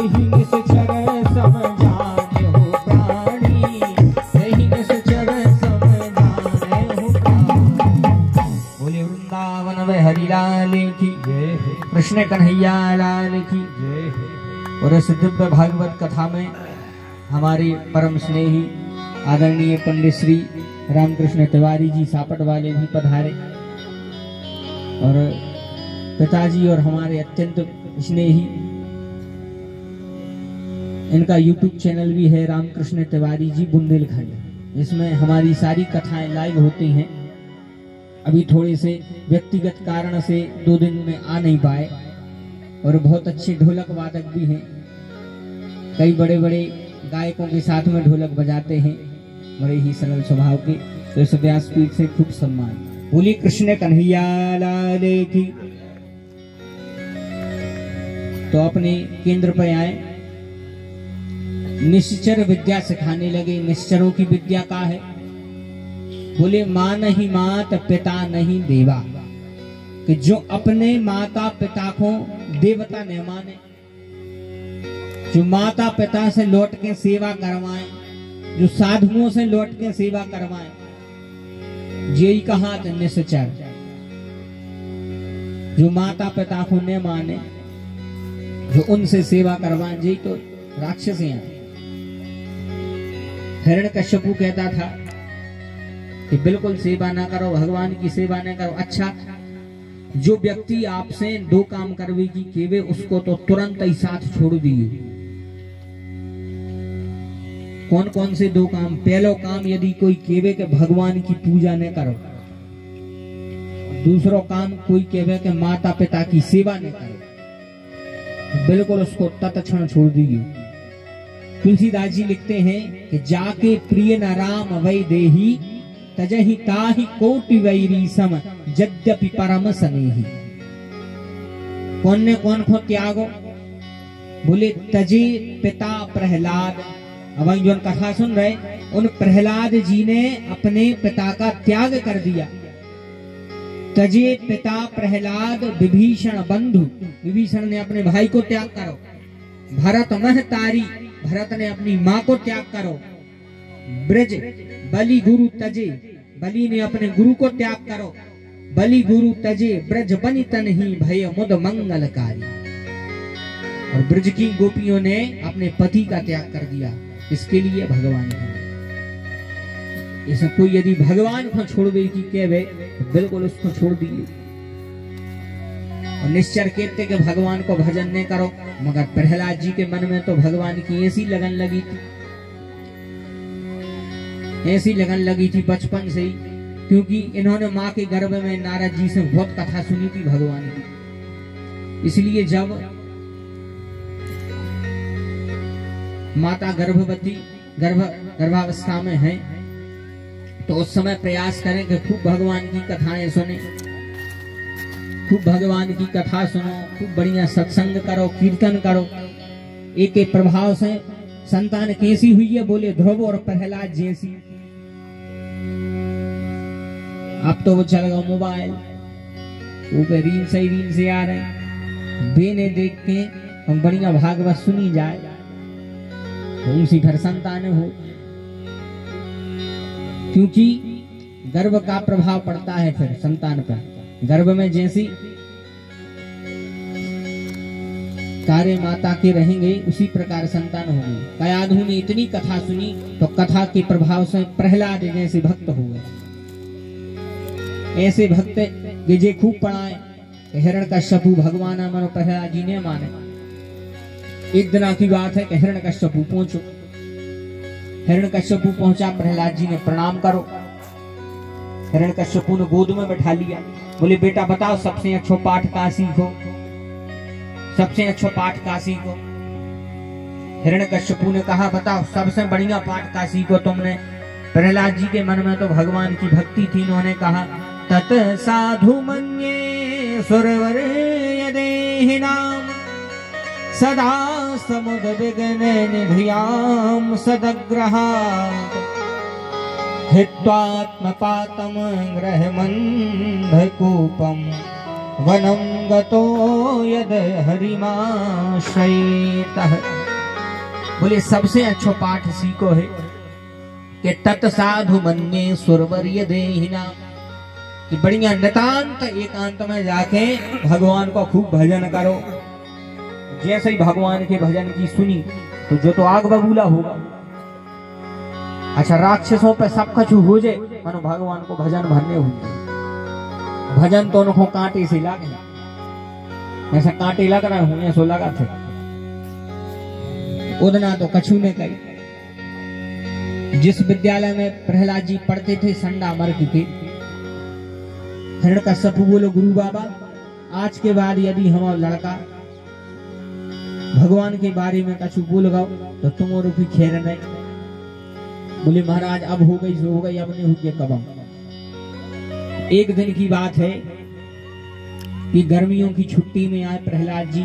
यही निश्चर समझाने हो प्राणी, यही निश्चर समझाने हो प्राणी। बोले वृंदावन में हरिलाल की जय, कृष्ण कन्हैया लाल की जय। और इस दिव्य भागवत कथा में हमारे परम स्नेही आदरणीय पंडित श्री रामकृष्ण तिवारी जी सापट वाले भी पधारे, और पिताजी और हमारे अत्यंत स्नेही, इनका YouTube चैनल भी है रामकृष्ण तिवारी जी बुंदेलखंड। इसमें हमारी सारी कथाएं लाइव होती हैं। अभी थोड़े से व्यक्तिगत कारण से 2 दिन में आ नहीं पाए, और बहुत अच्छे ढोलक वादक भी हैं, कई बड़े बड़े गायकों के साथ में ढोलक बजाते हैं, बड़े ही सरल स्वभाव के। तो इस व्यासपीठ से खूब सम्मान। बोली कृष्ण कन्हैया लाल की। तो अपने केंद्र पर आए, निश्चर विद्या सिखाने लगे। निश्चरों की विद्या का है? बोले मां नहीं मात पिता नहीं देवा, कि जो अपने माता पिता को देवता न माने, जो माता पिता से लौट के सेवा करवाएं, जो साधुओं से लौट के सेवा करवाएं, यही कहा निश्चर। जो माता पिता को न माने, जो उनसे सेवा करवाएं, यही तो राक्षस हैं। हिरण्यकश्यपु कहता था कि बिल्कुल सेवा ना करो, भगवान की सेवा ना करो। अच्छा, जो व्यक्ति आपसे 2 काम करवेगी केवे, उसको तो तुरंत ही साथ छोड़ दिए। कौन कौन से 2 काम? पहलो काम यदि कोई केवे के भगवान की पूजा न करो, दूसरो काम कोई केवे के माता पिता की सेवा न करो, बिल्कुल उसको तत्क्षण छोड़ दीजिए। तुलसीदास जी लिखते हैं कि जाके प्रिय न राम वै देही, तजहि ताहि कोटि वैरी सम यद्यपि परम स्नेही। कौन ने कौन को त्यागो? बोले तजे पिता प्रहलाद। अब जो कथा सुन रहे, उन प्रहलाद जी ने अपने पिता का त्याग कर दिया। तजे पिता प्रहलाद विभीषण बंधु, विभीषण ने अपने भाई को त्याग करो। भरत मह तारी, भरत ने अपनी माँ को त्याग करो। ब्रज बलि गुरु तजे, बलि ने अपने गुरु को त्याग करो। बलि गुरु तजे ब्रज बनि तनहि भय मुद मंगलकारी। और ब्रज की गोपियों ने अपने पति का त्याग कर दिया। इसके लिए भगवान को, ऐसा कोई यदि भगवान को छोड़ दे की कहवे, तो बिल्कुल उसको छोड़ दीजिए। और निश्चर कहते कि भगवान को भजन नहीं करो, मगर प्रहलाद जी के मन में तो भगवान की ऐसी लगन लगी थी, ऐसी लगन लगी थी बचपन से ही, क्योंकि इन्होंने माँ के गर्भ में नारद जी से बहुत कथा सुनी थी भगवान की। इसलिए जब माता गर्भवती गर्भावस्था में है, तो उस समय प्रयास करें कि खूब भगवान की कथाएं सुने, खूब भगवान की कथा सुनो, खूब बढ़िया सत्संग करो, कीर्तन करो। एक एक प्रभाव से संतान कैसी हुई है? बोले ध्रुव और प्रहलाद जैसी। अब तो वो चल गया मोबाइल, ऊपर रील से आ रहे, बेने देख के हम बढ़िया भागवत सुनी जाए, उनसी घर संतान हो। क्योंकि गर्भ का प्रभाव पड़ता है फिर संतान पर। गर्भ में जैसी कार्य माता के रहेंगे, उसी प्रकार संतान होगी। कयाधु ने इतनी कथा सुनी तो कथा के प्रभाव से प्रहलाद जैसे भक्त हो गए। ऐसे भक्त जे खूब पढ़ाए, हिरण्यकश्यपु भगवान मानो, प्रहलाद जी ने माने। एक दिन की बात है कि हिरण्यकश्यपु पहुंचो, हिरण्यकश्यपु पहुंचा, प्रहलाद जी ने प्रणाम करो। हिरण्यकश्यपु ने गोद में बैठा लिया। बोले बेटा बताओ सबसे अच्छो पाठ का सीखो, सबसे अच्छो पाठ का सीखो। हिरण्यकश्यपु ने कहा बताओ सबसे बढ़िया पाठ का सीखो तुमने। प्रहलाद जी के मन में तो भगवान की भक्ति थी। इन्होंने कहा तत साधु मन्ये सुरवर यदेहिनाम सदा समुद विघ्न निधियाम सदग्रहात् हित्वात्मपातम ग्रहमन्धकूपम वनं गतो यद हरिमाश्रयेतः। बोले सबसे अच्छो पाठ सीखो है कि तत्साधु मन्ये सुरवर्य देहिना, कि बढ़िया नितांत एकांत में जाके भगवान को खूब भजन करो। जैसे ही भगवान के भजन की सुनी तो जो तो आग बबूला होगा। अच्छा राक्षसों पे सब कछु हो जाए, मानो भगवान को भजन भरने होंगे। भजन तो उनको कांटे से लगे, ऐसा कांटे लग रहे होंगे, ऐसा लगा थे उदना तो कछु ने कही। जिस विद्यालय में प्रहलाद जी पढ़ते थे संडा मर्ग के, हिरण्यकश्यप बोलो गुरु बाबा आज के बाद यदि हमारा लड़का भगवान के बारे में कछु बोल गो तो तुम और की खेर नहीं। बोले महाराज अब हो गई सो हो गई, अब नहीं हो गया कबम। एक दिन की बात है कि गर्मियों की छुट्टी में आए प्रहलाद जी,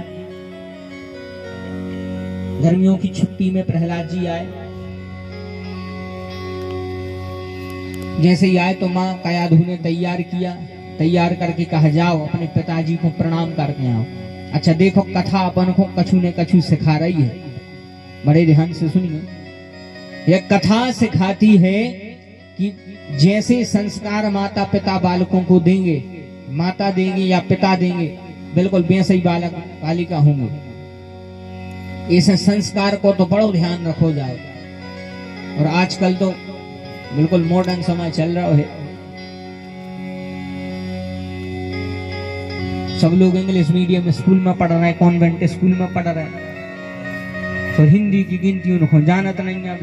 गर्मियों की छुट्टी में प्रहलाद जी आए। जैसे ही आए तो माँ कयाधु ने तैयार किया, तैयार करके कहा जाओ अपने पिताजी को प्रणाम करके आओ। अच्छा देखो कथा अपन को कछु ने कछु सिखा रही है, बड़े ध्यान से सुनिए। यह कथा सिखाती है कि जैसे संस्कार माता पिता बालकों को देंगे, माता देंगे या पिता देंगे, बिल्कुल वैसे ही बालक बालिका होंगे। इस संस्कार को तो बड़ो ध्यान रखो जाए। और आजकल तो बिल्कुल मॉडर्न समय चल रहा है, सब लोग इंग्लिश मीडियम स्कूल में पढ़ रहे हैं, कॉन्वेंट स्कूल में पढ़ रहे हैं, तो हिंदी की गिनती उनको जानत नहीं है,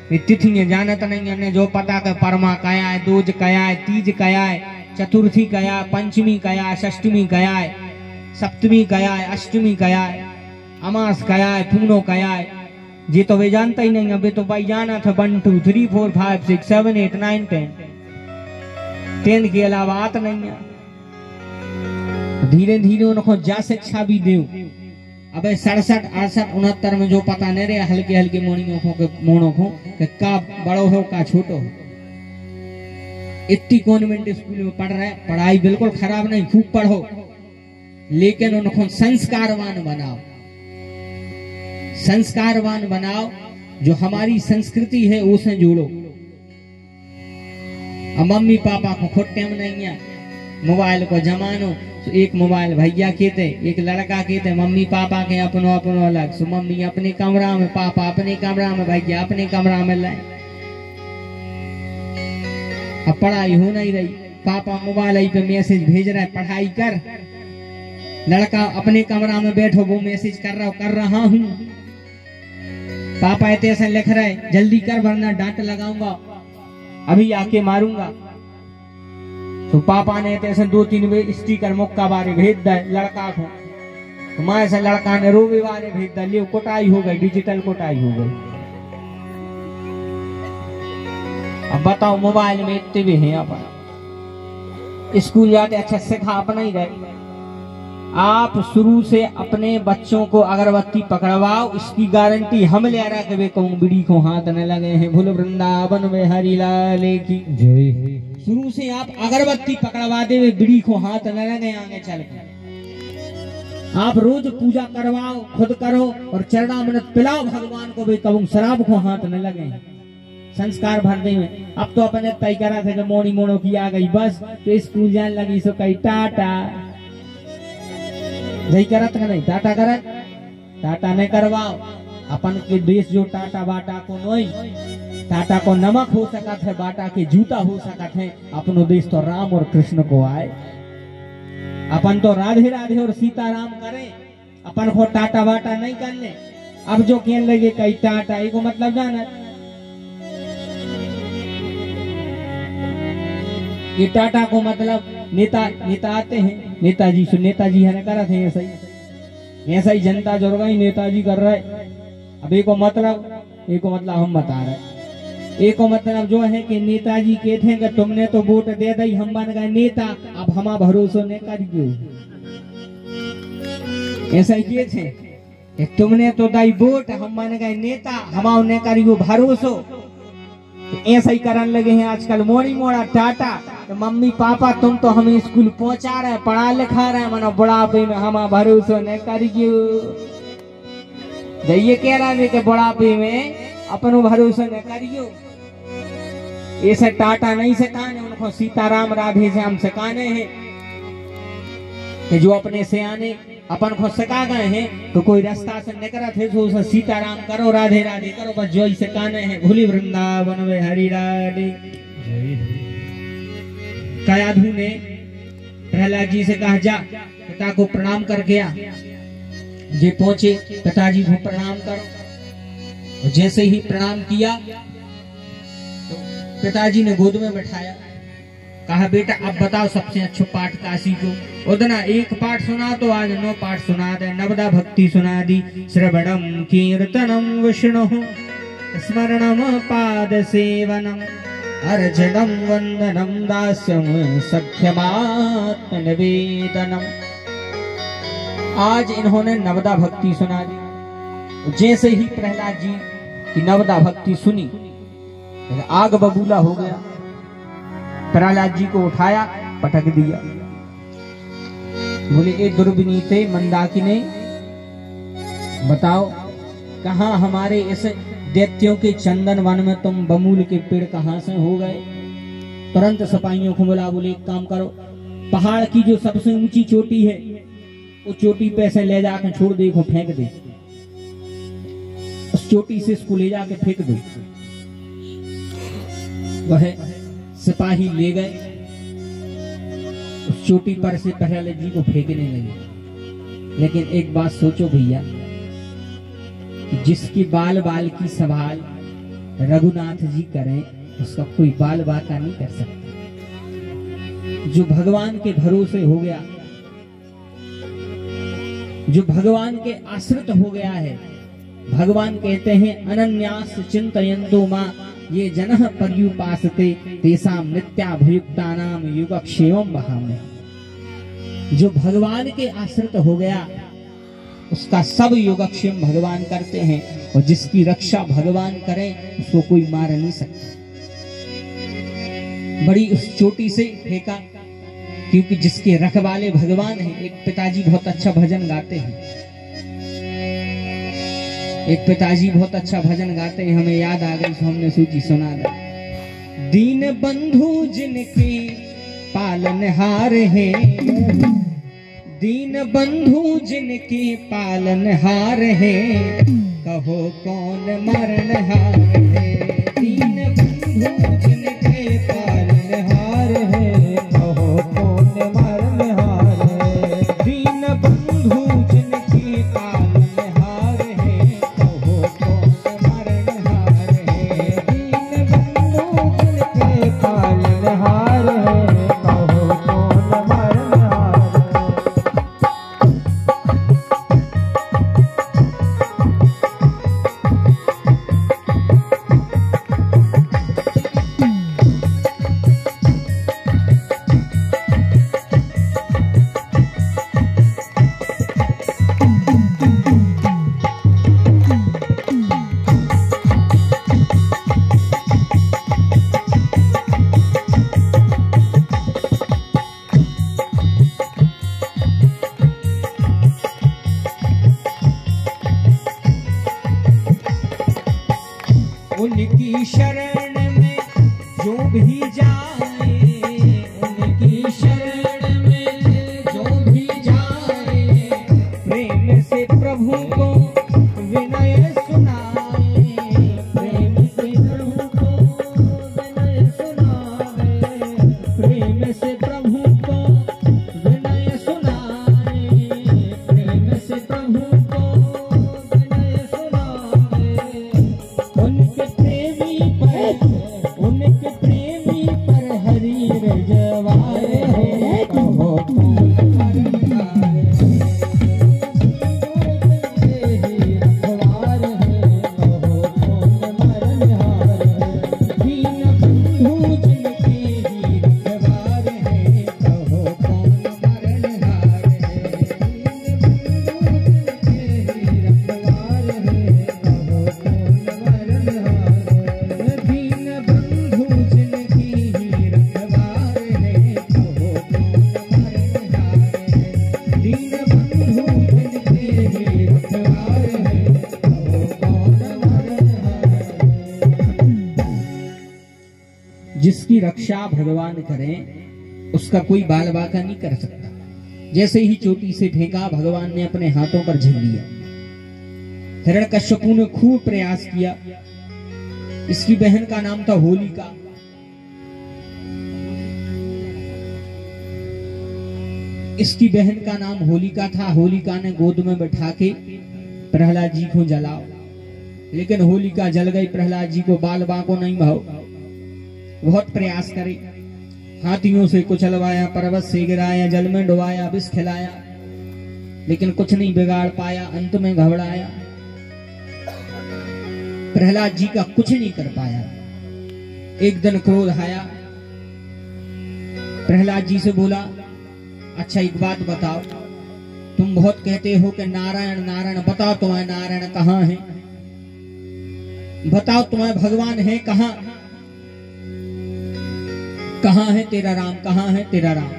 अभी तिथियां जानत नहीं है। जो पता के परमा कया है, दूज कया है, तीज कया है, चतुर्थी कया, पंचमी कया, षष्टमी कया है, सप्तमी कया है, अष्टमी कया है, अमास कया है, पूर्णो कया है, ये तो वे जानता ही नहीं है। वे तो भाई जाना था 1 2 3 4 5 6 7 8 9 10 के अलावा आत नहीं है। धीरे धीरे उनको जा शिक्षा भी दो। अब 67 68 69 में जो पता नहीं रहे हल्के हल्के मोड़ों को का बड़ो हो का छोटो हो। इतनी कॉन्वेंट स्कूल में पढ़ रहे, पढ़ाई बिल्कुल खराब नहीं, खूब पढ़ो, लेकिन उनको संस्कारवान बनाओ, संस्कारवान बनाओ। जो हमारी संस्कृति है उसे जोड़ो। अब मम्मी पापा को खुद टाइम नहीं है, मोबाइल को जमानो, तो एक मोबाइल भैया कहते, एक लड़का कहते, मम्मी पापा के अपनो अपनो अलग। सो मम्मी अपने कमरा में, पापा अपने कमरा में, भैया अपने कमरा में लाए। अब पढ़ाई हो नहीं रही, पापा मोबाइल पे मैसेज भेज रहा है पढ़ाई कर, लड़का अपने कमरा में बैठो वो मैसेज कर रहा हूं, पापा ऐसे लिख रहे जल्दी कर वरना डांट लगाऊंगा, अभी आके मारूंगा। तो पापा ने ऐसे 2-3 स्टिकर मुक्का बारे भेज दिया लड़का को, तो माँ ऐसा लड़का ने रोवे बारे भेज दिया, ले कुटाई हो गई, डिजिटल कुटाई हो गई। अब बताओ मोबाइल में इतने भी हैं, अपन स्कूल जाते अच्छा सिखा अपना ही रहे। आप शुरू से अपने बच्चों को अगरबत्ती पकड़वाओ, इसकी गारंटी हम ले रहा कि वे कहूँ बीड़ी को हाथ न लगे हैं। भूल वृंदावन में हरि लाल की जय। शुरू से आप अगरबत्ती पकड़वा दे, वे बीड़ी को हाथ न लगे आगे चल कर। आप रोज पूजा करवाओ, खुद करो और चरणामृत पिलाओ भगवान को, वे कहूँ शराब को हाथ न लगे। संस्कार भर दे। अब तो अपने तय करा थे कि मोड़ी मोड़ो की आ गई बस, तो स्कूल जाने लगी सो कही टाटा नहीं करत नहीं, टाटा करत, टाटा नहीं करवाओ। अपन के देश जो टाटा बाटा को नहीं, टाटा को नमक हो सकत है, बाटा के जूता हो सकत है। अपनो देश तो राम और कृष्ण को आए, अपन तो राधे राधे और सीताराम करें, अपन को टाटा बाटा नहीं करने। अब जो कहने लगे कई टाटा, ये को मतलब जाना ये टाटा को मतलब नेता आते हैं, नेताजी नेताजी है करा थे, ऐसा ही जनता जुड़ गई, नेताजी कर रहे। अब एक मतलब हम बता रहे, एक मतलब जो है कि नेताजी कहते हैं कि तुमने तो वोट दे दी, हम बन गए नेता, अब हमारा भरोसा नहीं करियो। ऐसा ही कहते हैं तुमने तो दी वोट, हम बन गए नेता, हमारा नहीं करियो भरोसा। ऐसा ही करने लगे हैं आजकल, मोड़ी मोड़ा टाटा तो मम्मी पापा तुम तो हमें स्कूल पहुंचा रहे पढ़ा लिखा रहे मनो बुढ़ापे में हम भरोसा न करियो। ये कह रहा है कि बुढ़ापे में अपन भरोसा न करियो। ऐसे टाटा नहीं सिखाने उनको सीताराम राधे श्याम सिखाने हैं कि जो अपने से आने अपन को सिखा गए हैं तो कोई रास्ता से निकला थे तो सीताराम करो राधे राधे करो बस जो ही सिखाने हैं। भूली वृंदावन में हरि राधे। कयाधु ने प्रहलाद जी से कहा जा पिता को प्रणाम कर गया। जे पहुंचे पिताजी को प्रणाम करो। जैसे ही प्रणाम किया तो पिताजी ने गोद में बैठाया। कहा बेटा अब बताओ सबसे अच्छा पाठ काशी को। उतना एक पाठ सुना तो आज 9 पाठ सुना दे। नवदा भक्ति सुना दी। श्रवणम कीर्तनम विष्णु स्मरणम पाद सेवनम अर्चनम वंदनम दास्यम सख्यमात्म निवेदनम। आज इन्होंने नवदा भक्ति सुना दी। जैसे ही प्रहलाद जी की नवदा भक्ति सुनी आग बबूला हो गया। प्रहलाद जी को उठाया पटक दिया। बोले ए दुर्विनीते मंदाकिनी बताओ कहाँ हमारे इस दैत्यों के चंदन वन में तुम बमूल के पेड़ कहाँ से हो गए। तुरंत सिपाहियों को बुला बोले एक काम करो पहाड़ की जो सबसे ऊंची चोटी है उस चोटी पे से ले जाकर छोड़ दे फेंक दे। उस चोटी से इसको ले जाके फेंक दो। वह सिपाही ले गए उस चोटी पर से प्रहलाद जी को फेंकने लगे। लेकिन एक बात सोचो भैया जिसकी बाल बाल की संभाल रघुनाथ जी करें उसका कोई बाल बाका नहीं कर सकता। जो भगवान के भरोसे हो गया जो भगवान के आश्रित हो गया है। भगवान कहते हैं अनन्यास चिंतयन्तु मां ये जनः पर्युपासते तेषां नित्याभियुक्तानां युगक्षेमं वहामि। जो भगवान के आश्रित हो गया उसका सब योगक्षेम भगवान करते हैं और जिसकी रक्षा भगवान करें उसको कोई मार नहीं सकता। बड़ी उस चोटी से फेंका क्योंकि जिसके रखवाले भगवान हैं। एक पिताजी बहुत अच्छा भजन गाते हैं। एक पिताजी बहुत अच्छा भजन गाते हैं हमें याद आ गई तो हमने सूची सुना दी। दीन बंधु जिनके पालनहार हैं दीन बंधु जिनके पालनहार हैं कहो कौन मरणहार है। दीन बंधु जिनके पालनहार हैं कहो कौन मरणहार है। दीन बंधु जिनके पालनहार हैं कहो कौन मरणहार है। दीन बंधु जिनके पालनहार हैं कहो कौन मरणहार है। उनकी शरण में जो भी जाए उनकी शरण में जो भी जाए प्रेम से प्रभु को विनय सुनाए। प्रेम से प्रभु को विनय सुनाए। प्रेम से प्रभु को विनय सुनाए। प्रेम से प्रभु को विनय सुनाए। उनके प्रेमी पर हरि रजवार है कहो कौन मरणहार है। जिसकी रक्षा भगवान करें उसका कोई बाल बाका नहीं कर सकता। जैसे ही चोटी से फेंका, भगवान ने अपने हाथों पर झेल लिया। हिरण्यकश्यपु ने खूब प्रयास किया। इसकी बहन का नाम था होलिका। इसकी बहन का नाम होलिका था। होलिका ने गोद में बैठा के प्रहलाद जी को जलाओ, लेकिन होलिका जल गई। प्रहलाद जी को बाल बाको नहीं भाव। बहुत प्रयास करे, हाथियों से कुचलवाया, पर्वत से गिराया, जल में डुबाया, विष खिलाया, लेकिन कुछ नहीं बिगाड़ पाया। अंत में घबराया, प्रहलाद जी का कुछ नहीं कर पाया। एक दिन क्रोध आया, प्रहलाद जी से बोला, अच्छा एक बात बताओ, तुम बहुत कहते हो कि नारायण नारायण, बताओ तुम्हारे नारायण कहाँ है? बताओ तुम्हारे भगवान है कहाँ? कहाँ है तेरा राम? कहाँ है तेरा राम?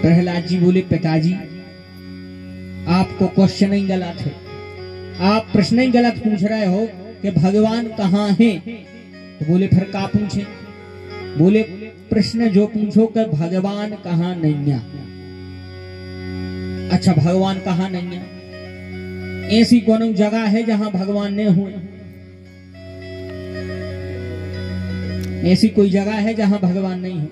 प्रहलाद जी बोले, पिताजी आपको क्वेश्चन ही गलत है। आप प्रश्न ही गलत पूछ रहे हो कि भगवान कहाँ है। तो बोले फिर क्या पूछे? बोले प्रश्न जो पूछो कि भगवान कहाँ नहीं है। अच्छा भगवान कहाँ नहीं है? ऐसी कौन जगह है जहां भगवान ने हुए? ऐसी कोई जगह है जहां भगवान नहीं है?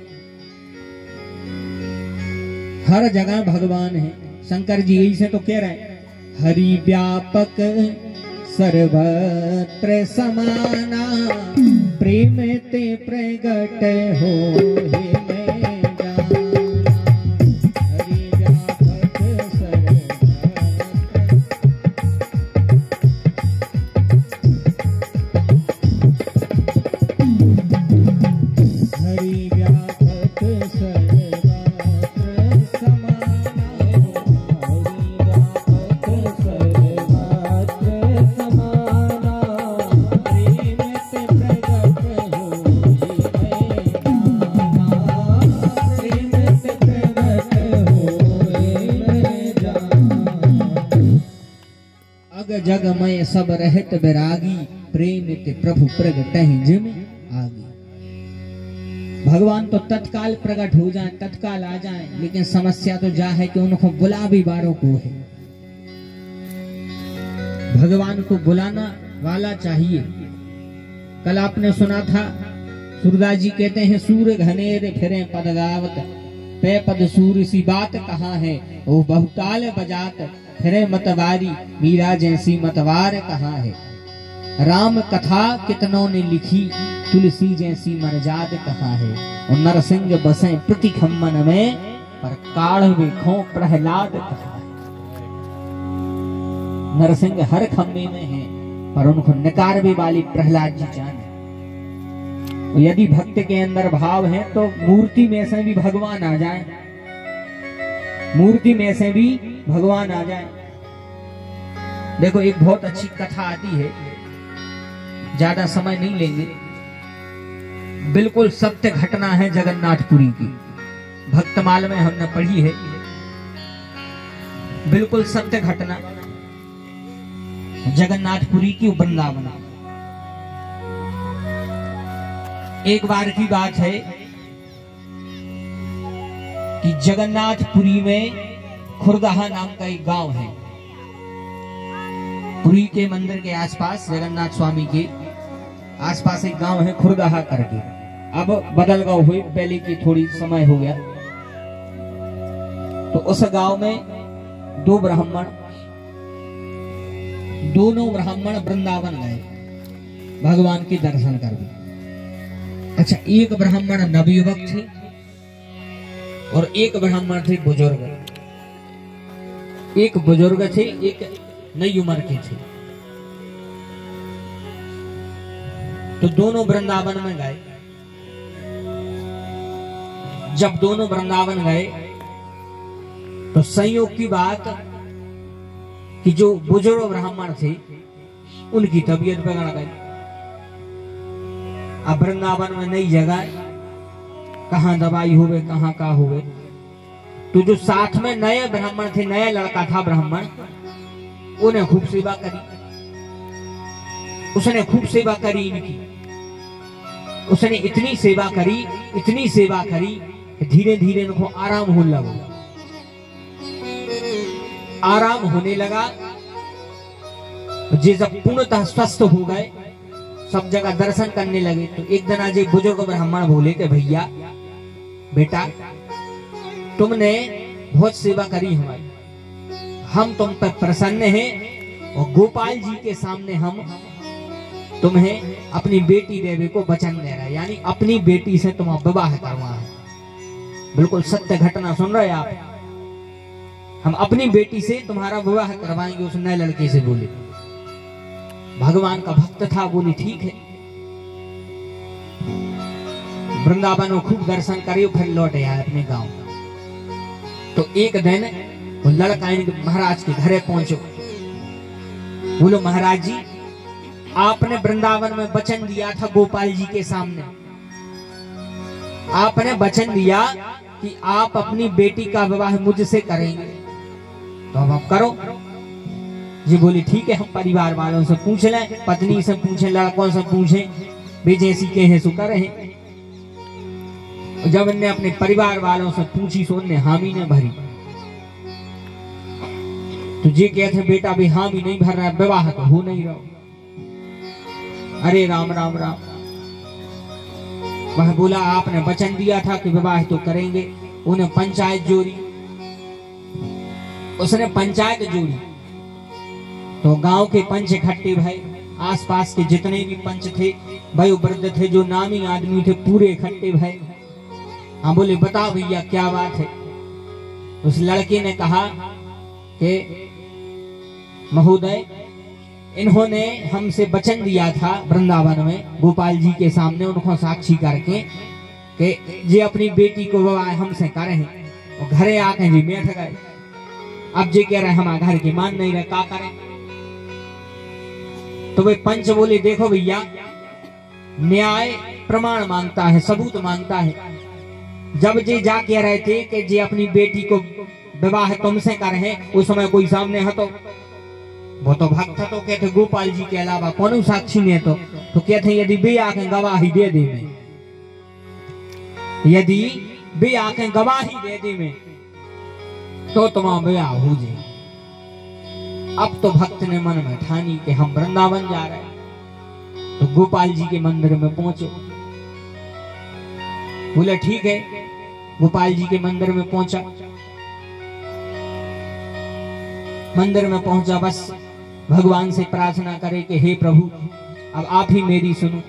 हर जगह भगवान है। शंकर जी यही से तो कह रहे हैं, हरि व्यापक सर्वत्र समाना, प्रेम ते प्रगट हो हे मैं जाना। हरि व्यापक हरि व्यापक सर्वत्र समाना, हरि व्यापक सर्वत्र समाना, प्रेम से प्रगट हो हे मैं जाना, प्रेम से प्रगट हो हे मैं जाना। अग जगमय सब रहत बैरागी, प्रेम ते प्रभु प्रगट जिम आगी। भगवान तो तत्काल प्रकट हो जाए, तत्काल आ जाए, लेकिन समस्या तो जा है कि उनको बुला भी बारों को है। भगवान को बुलाना वाला चाहिए। कल आपने सुना था, सूरदास जी कहते हैं, सूर्य घनेर फिरे पद गावत, पे पद सूर्य सी बात कहाँ है, वो बहुताल बजात फिरे मतवारी, मीरा जैसी मतवार कहाँ है। राम कथा कितनों ने लिखी, तुलसी जैसी मरजाद कहाँ है। और नरसिंह बसे प्रति खम्मन में, पर काढ़ विखो प्रहलाद कहाँ है। नरसिंह हर खम्मे में है, पर उनको नकारवे वाली प्रहलाद जी जाने। यदि भक्त के अंदर भाव है तो मूर्ति में से भी भगवान आ जाए, मूर्ति में से भी भगवान आ जाए। देखो एक बहुत अच्छी कथा आती है, ज्यादा समय नहीं लेंगे। बिल्कुल सत्य घटना है जगन्नाथपुरी की, भक्तमाल में हमने पढ़ी है। बिल्कुल सत्य घटना जगन्नाथपुरी की, वृंदावन। एक बार की बात है कि जगन्नाथपुरी में खुरदहा नाम का एक गांव है। पुरी के मंदिर के आसपास, जगन्नाथ स्वामी के आसपास एक गांव है खुरदहा करके। अब बदल गांव हुए, पहले की थोड़ी समय हो गया। तो उस गांव में दो ब्राह्मण, दोनों ब्राह्मण वृंदावन गए भगवान के दर्शन करके। अच्छा, एक ब्राह्मण नवयुवक थे और एक ब्राह्मण थे बुजुर्ग। एक बुजुर्ग थे, एक नई उम्र के थे। तो दोनों वृंदावन में गए। जब दोनों वृंदावन गए तो संयोग की बात कि जो बुजुर्ग ब्राह्मण थे उनकी तबीयत बिगड़ गई। अब वृंदावन में नई जगह, कहाँ दवाई हुए कहाँ का हुए। तो जो साथ में नए ब्राह्मण थे, नया लड़का था ब्राह्मण, उन्हें खूब सेवा करी। उसने खूब सेवा करी इनकी। उसने इतनी सेवा करी कि धीरे धीरे इनको आराम होने लगा। आराम होने लगा। जे जब पूर्णतः स्वस्थ हो गए, सब जगह दर्शन करने लगे, तो एक दिन आज एक बुजुर्ग ब्राह्मण बोले कि भैया बेटा, तुमने बहुत सेवा करी हमारी, हम तुम पर प्रसन्न हैं और गोपाल जी के सामने हम तुम्हें अपनी बेटी देवे को वचन दे रहे हैं, यानी अपनी बेटी से तुम विवाह करवा है। बिल्कुल सत्य घटना सुन रहे आप। हम अपनी बेटी से तुम्हारा विवाह करवाएंगे, उस नए लड़के से बोले। भगवान का भक्त था, बोली ठीक है। वृंदावन में खूब दर्शन करे, फिर लौट आया अपने गांव। तो एक दिन वो लड़का महाराज के घरे पहुंचो। बोलो महाराज जी, आपने वृंदावन में वचन दिया था गोपाल जी के सामने, आपने वचन दिया कि आप अपनी बेटी का विवाह मुझसे करेंगे, तो अब आप करो। जी बोली ठीक है, हम परिवार वालों से पूछ लें, पत्नी से पूछें, लड़कों से पूछें, वे जैसी कहे सो करें। जब इनने अपने परिवार वालों से पूछी, सो ने हामी ने भरी। तो जी कहते बेटा भी हामी नहीं भर रहा, विवाह तो हो नहीं रहा। अरे राम राम राम। वह बोला आपने वचन दिया था कि विवाह तो करेंगे। उन्हें पंचायत जोड़ी, उसने पंचायत जोड़ी, तो गांव के पंच इकट्ठे भय, आसपास के जितने भी पंच थे, वयोवृद्ध थे, जो नामी आदमी थे, पूरे इकट्ठे भय। हाँ बोले बताओ भैया क्या बात है। उस लड़के ने कहा कि महोदय, इन्होंने हमसे वचन दिया था वृंदावन में गोपाल जी के सामने, उनको साक्षी करके कि जे अपनी बेटी को विवाह हमसे करे हैं, और घरे आके जी बैठ गए। अब जे कह रहे हमारे घर की मान नहीं रहे, क्या करें। तो वे पंच बोले देखो भैया, न्याय प्रमाण मांगता है, सबूत मांगता है। जब जे जा कह रहे थे कि जे अपनी बेटी को विवाह तुमसे कर है, उस समय कोई सामने हतो, वो तो भक्त तो कहते गोपाल जी के अलावा कौन साक्षी ने। तो कहते यदि वे आके गवाही दे दे में, यदि वे आके गवाही दे दे में, तो तुम्हारा विवाह हो जाए। अब तो भक्त ने मन में ठानी कि हम वृंदावन जा रहे हैं। तो गोपाल जी के मंदिर में पहुंचे। बोले ठीक है, गोपाल जी के मंदिर में पहुंचा। मंदिर में पहुंचा, बस भगवान से प्रार्थना करे कि हे प्रभु, अब आप ही मेरी सुनो।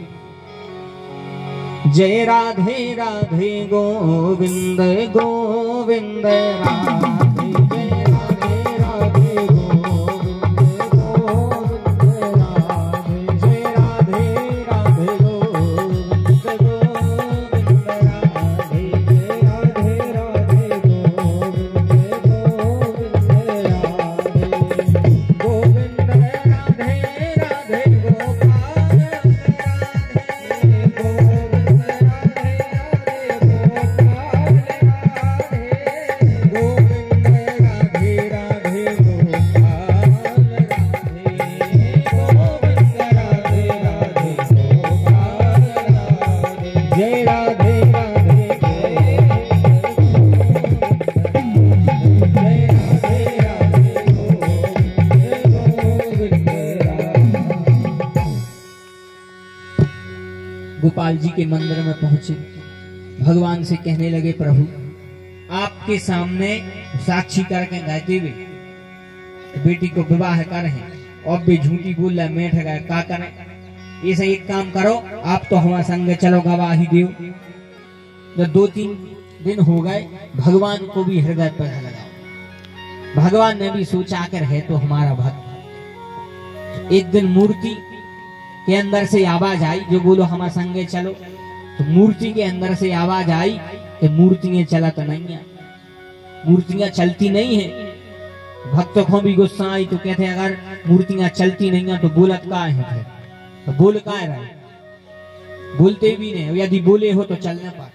जय राधे राधे गोविंद गोविंद राधे, जय राधे राधे गोविंद गोविंद राधे, जय राधे राधे गोविंद गोविंद राधे, जय राधे राधे गोविंद गोविंद राधे, गोविंद राधे राधे गोपाल राधे, गोविंद गोपाल जी के मंदिर में पहुंचे। भगवान से कहने लगे प्रभु, आपके सामने साक्षी करके गाते हुए बेटी को विवाह कर हैं, और भी झूठी बोल रहा मैं ठगा, क्या करें। ऐसा एक काम करो, आप तो हमारे संग चलो, गवाही दो। जब 2-3 दिन हो गए, भगवान को भी हृदय पर लगा। भगवान ने भी सोचा कर है तो हमारा भक्त। एक दिन मूर्ति के अंदर से आवाज आई, जो बोलो हमारे संगे चलो। तो मूर्ति के अंदर से आवाज आई कि मूर्तियां चला तो नहीं है, मूर्तियां चलती नहीं है। भक्तों को भी गुस्सा आई, तो कहते अगर मूर्तियां चलती नहीं है तो बोलत का है, तो बोल का रहे, बोलते भी नहीं, यदि बोले हो तो चलने पर।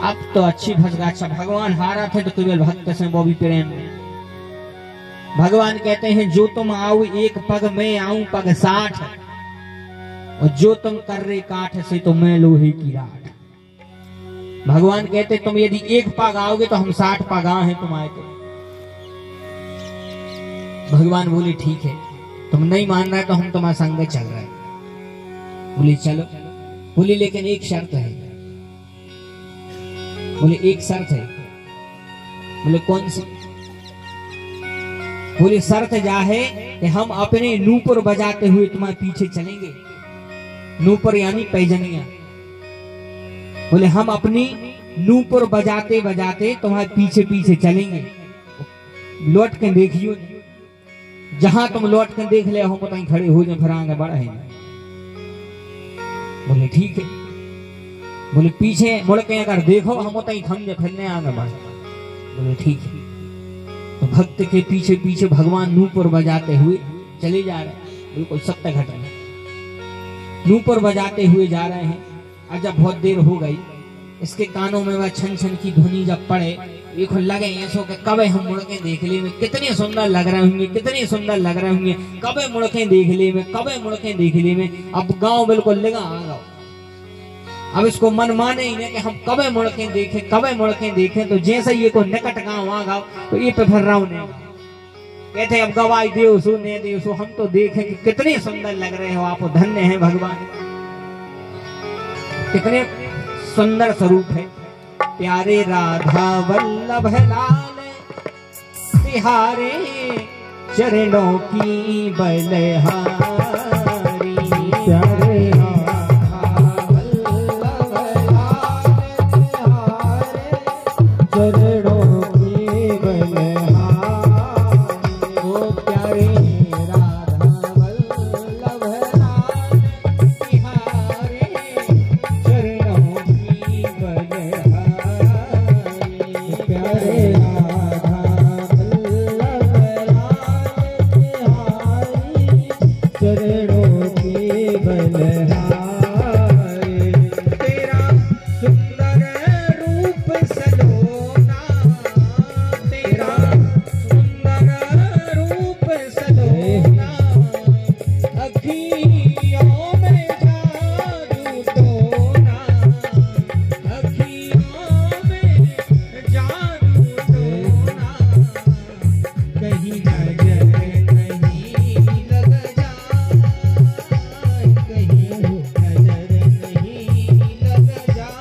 अब तो अच्छी भसगा, अच्छा भगवान हारा थे तो केवल भक्त से वो भी प्रेम में। भगवान कहते हैं जो तुम आओ एक पग मैं आऊं पग 60, और जो तुम कर रे काठ से तो मैं लोहे की राठ। भगवान कहते तुम यदि एक पग आओगे तो हम 60 पग हैं तुम आए तो। भगवान बोले ठीक है, तुम नहीं मान रहे तो हम तुम्हारा संग चल रहे हैं। बोले चलो। बोले लेकिन एक शर्त है। बोले एक शर्त है। बोले कौन सी? बोले शर्त जा है कि हम अपने नूपुर बजाते हुए तुम्हारे पीछे चलेंगे। नूपुर यानी पैजनिया। बोले हम अपनी नूपुर बजाते बजाते तुम्हारे पीछे पीछे चलेंगे, लौट के देखियो, जहां तुम लौट के देख ले हम कहीं खड़े हो जाए, फिर आगे बढ़े। बोले ठीक है। बोले पीछे मुड़ के अगर देखो हम कहीं थम जाए, फिरने आगे बढ़े। बोले ठीक है। तो भक्त के पीछे पीछे भगवान नूपुर बजाते हुए चले जा रहे हैं। बिल्कुल सत्य घटना। नूपुर बजाते हुए जा रहे हैं, और जब बहुत देर हो गई, इसके कानों में वह छन छन की ध्वनि जब पड़े, ये लगे ऐसो के कबे हम मुड़ के देख ले में कितने सुंदर लग रहे होंगे, कितने सुंदर लग रहे होंगे, कबे मुड़ के देख ले में, कबे मुड़ के देख ले में। अब गांव बिल्कुल लगा आ गया। अब इसको मन माने ही नहीं कि हम कबे मुड़ के देखें, कबे मुड़ के देखें। तो जैसे ये को निकट गांव आ गया तो ये पे फिर रहा नहीं। कहते अब गवाही देव सो ने देव सो, हम तो देखें कि कितने सुंदर लग रहे हो आप, धन्य है भगवान, कितने सुंदर स्वरूप है। प्यारे राधा वल्लभ लाल तिहारे चरणों की बलहारी। प्यारे राधा वल्लभ लाल तिहारे चरणों की बलहारी। ओ प्यारे राधा वल्लभ लाल तिहारे चरणों की बलहारी। प्यारे राधा वल्लभ लाल तिहारी चरणों की बलहारी। तेरा सुंदर रूप सलोना, तेरा सुंदर रूप सलोना, अखियों में जादू टोना, अखियों में जादू टोना, कहीं नजर नहीं लग जाए, कहीं नजर नहीं लग जाए।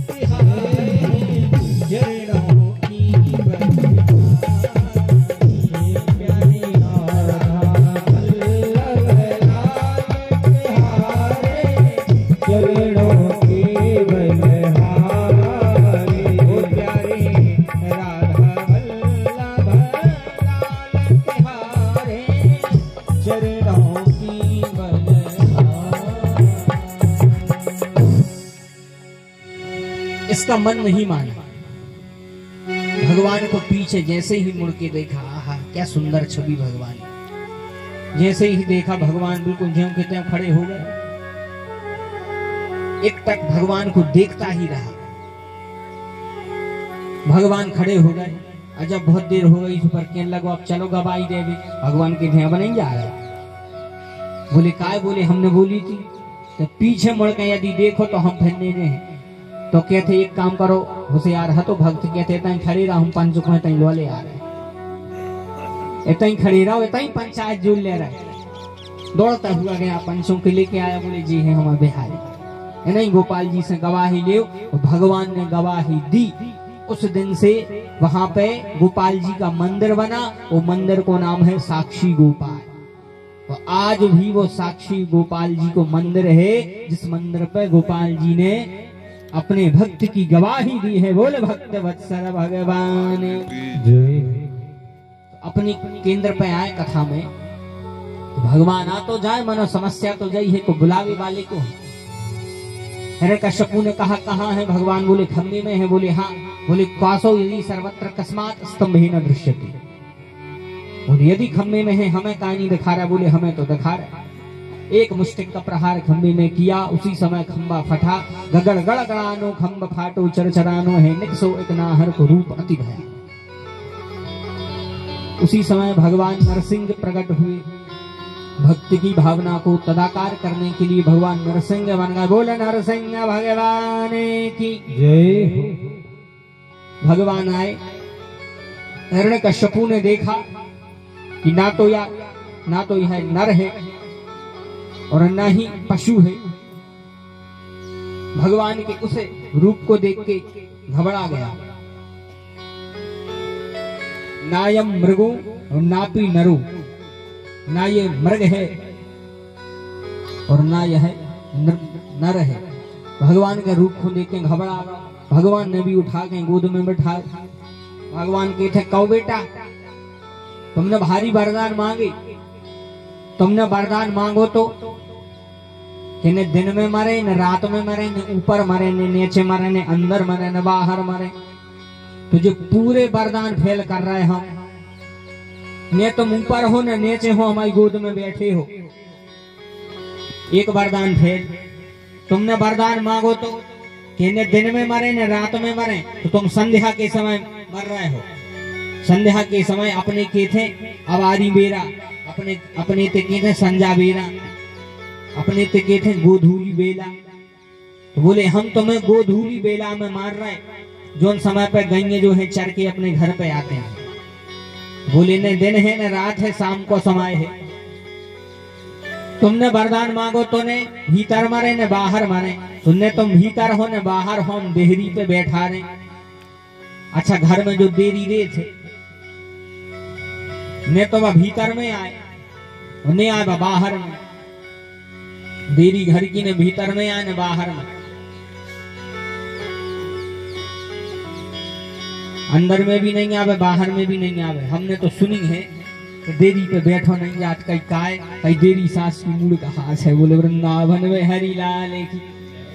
तिहारे चरणों की बलहारी। प्यारी राधा वल्लभ लाल तिहारे चरणों की बलहारी। ओ प्यारे राधा वल्लभ लाल तिहारे चरणों की बलहारी। इसका मन नहीं माना। भगवान को पीछे जैसे ही मुड़ के देखा, आहा क्या सुंदर छवि भगवान। जैसे ही देखा भगवान बिल्कुल ज्यों के त्यों खड़े हो गए। एक टक भगवान को देखता ही रहा। भगवान खड़े हो गए, और जब बहुत देर हो गई तो पर कहने लगो अब चलो गवाही देवी। भगवान के ध्यान नहीं जा रहा। बोले काय? बोले हमने बोली थी तो पीछे मुड़ के यदि देखो तो हम फिरने में हैं। तो कहते एक काम करो होशियार है। तो भक्त कहते इतना खड़े रहा, हम पंचुक में तई लोले आ रहे, इतना ही खड़े रहो, इतना ही पंचायत जोड़ ले रहा। दौड़ता हुआ गया, पंचों के लेके आया। बोले जी है हमारे बिहारी, नहीं गोपाल जी से गवाही ले। भगवान ने गवाही दी। उस दिन से वहां पे गोपाल जी का मंदिर बना। वो मंदिर को नाम है साक्षी गोपाल। तो आज भी वो साक्षी गोपाल जी को मंदिर है, जिस मंदिर पे गोपाल जी ने अपने भक्त की गवाही दी है। बोले भक्त वत्सल भगवान जय। अपनी केंद्र पे आए कथा में, तो भगवान आ तो जाए, मनो समस्या तो जाई है, को बुलावे वाले को। हिरण्यकश्यपु ने कहा कहाँ है भगवान? बोले खम्मे में है। बोले हाँ। बोले कासो यदि सर्वत्र कस्मात स्तंभे न दृश्यते। बोले यदि खम्मे में है हमें काहे नहीं दिखा रहा? बोले हमें तो दिखा रहा। एक मुष्टिक का प्रहार खम्बे में किया, उसी समय खम्बा फटा। गगड़ गड़गड़ानो खम्ब फाटो चरचरानो है निकसो एक नाहर को रूप अति भया। उसी समय भगवान नरसिंह प्रकट हुए। भक्ति की भावना को तदाकार करने के लिए भगवान नरसिंह बन गए। बोले नरसिंह भगवान की जय हो। भगवान आए। हिरण्यकश्यपु ने देखा कि ना तो यह नर है और न ही पशु है। भगवान के उस रूप को देख के घबरा गया। नायम मृगो और नापी नरो, ना ये मृग है और ना यह नर है। भगवान के रूप को देख के घबरा। भगवान ने भी उठा के गोद में बैठा। भगवान के थे कहो बेटा तुमने भारी वरदान मांगे, तुमने वरदान मांगो तो कि न दिन में मरे न रात में मरे न ऊपर मरे न नीचे मरे न अंदर मरे न बाहर मरे। तुझे पूरे वरदान फेल कर रहे हम। न तुम ऊपर हो न नीचे हो, हमारी गोद में बैठे हो। एक वरदान फेल। तुमने वरदान मांगो तो कि न दिन में मरे न रात में मरे, तो तुम संध्या के समय मर रहे हो। संध्या के समय अपने के थे अवारी बेरा, अपने ते के थे संजा बेरा, अपने ते के थे गोधूली बेला। तो बोले हम तुम्हें गोधूली बेला में मार रहे, जोन समय पर गैये जो है चर के अपने घर पे आते हैं। बोले न दिन है न रात है, शाम को समय है। तुमने वरदान मांगो तो ने भीतर मरे न बाहर मरे, तुमने तुम भीतर हो न बाहर हो, हम देहरी पे बैठा रहे। अच्छा घर में जो देरी रे थे ने तो वह भीतर में आए, ने आए बाहर में। देरी घर की ने भीतर में आए न बाहर में। अंदर में भी नहीं आवे, बाहर में भी नहीं आवे। हमने तो सुनी है कि देरी पे बैठो नहीं जात, कई काय कई देरी सास की मूड का हाथ है। बोले वृंदावन में हरी लाल की।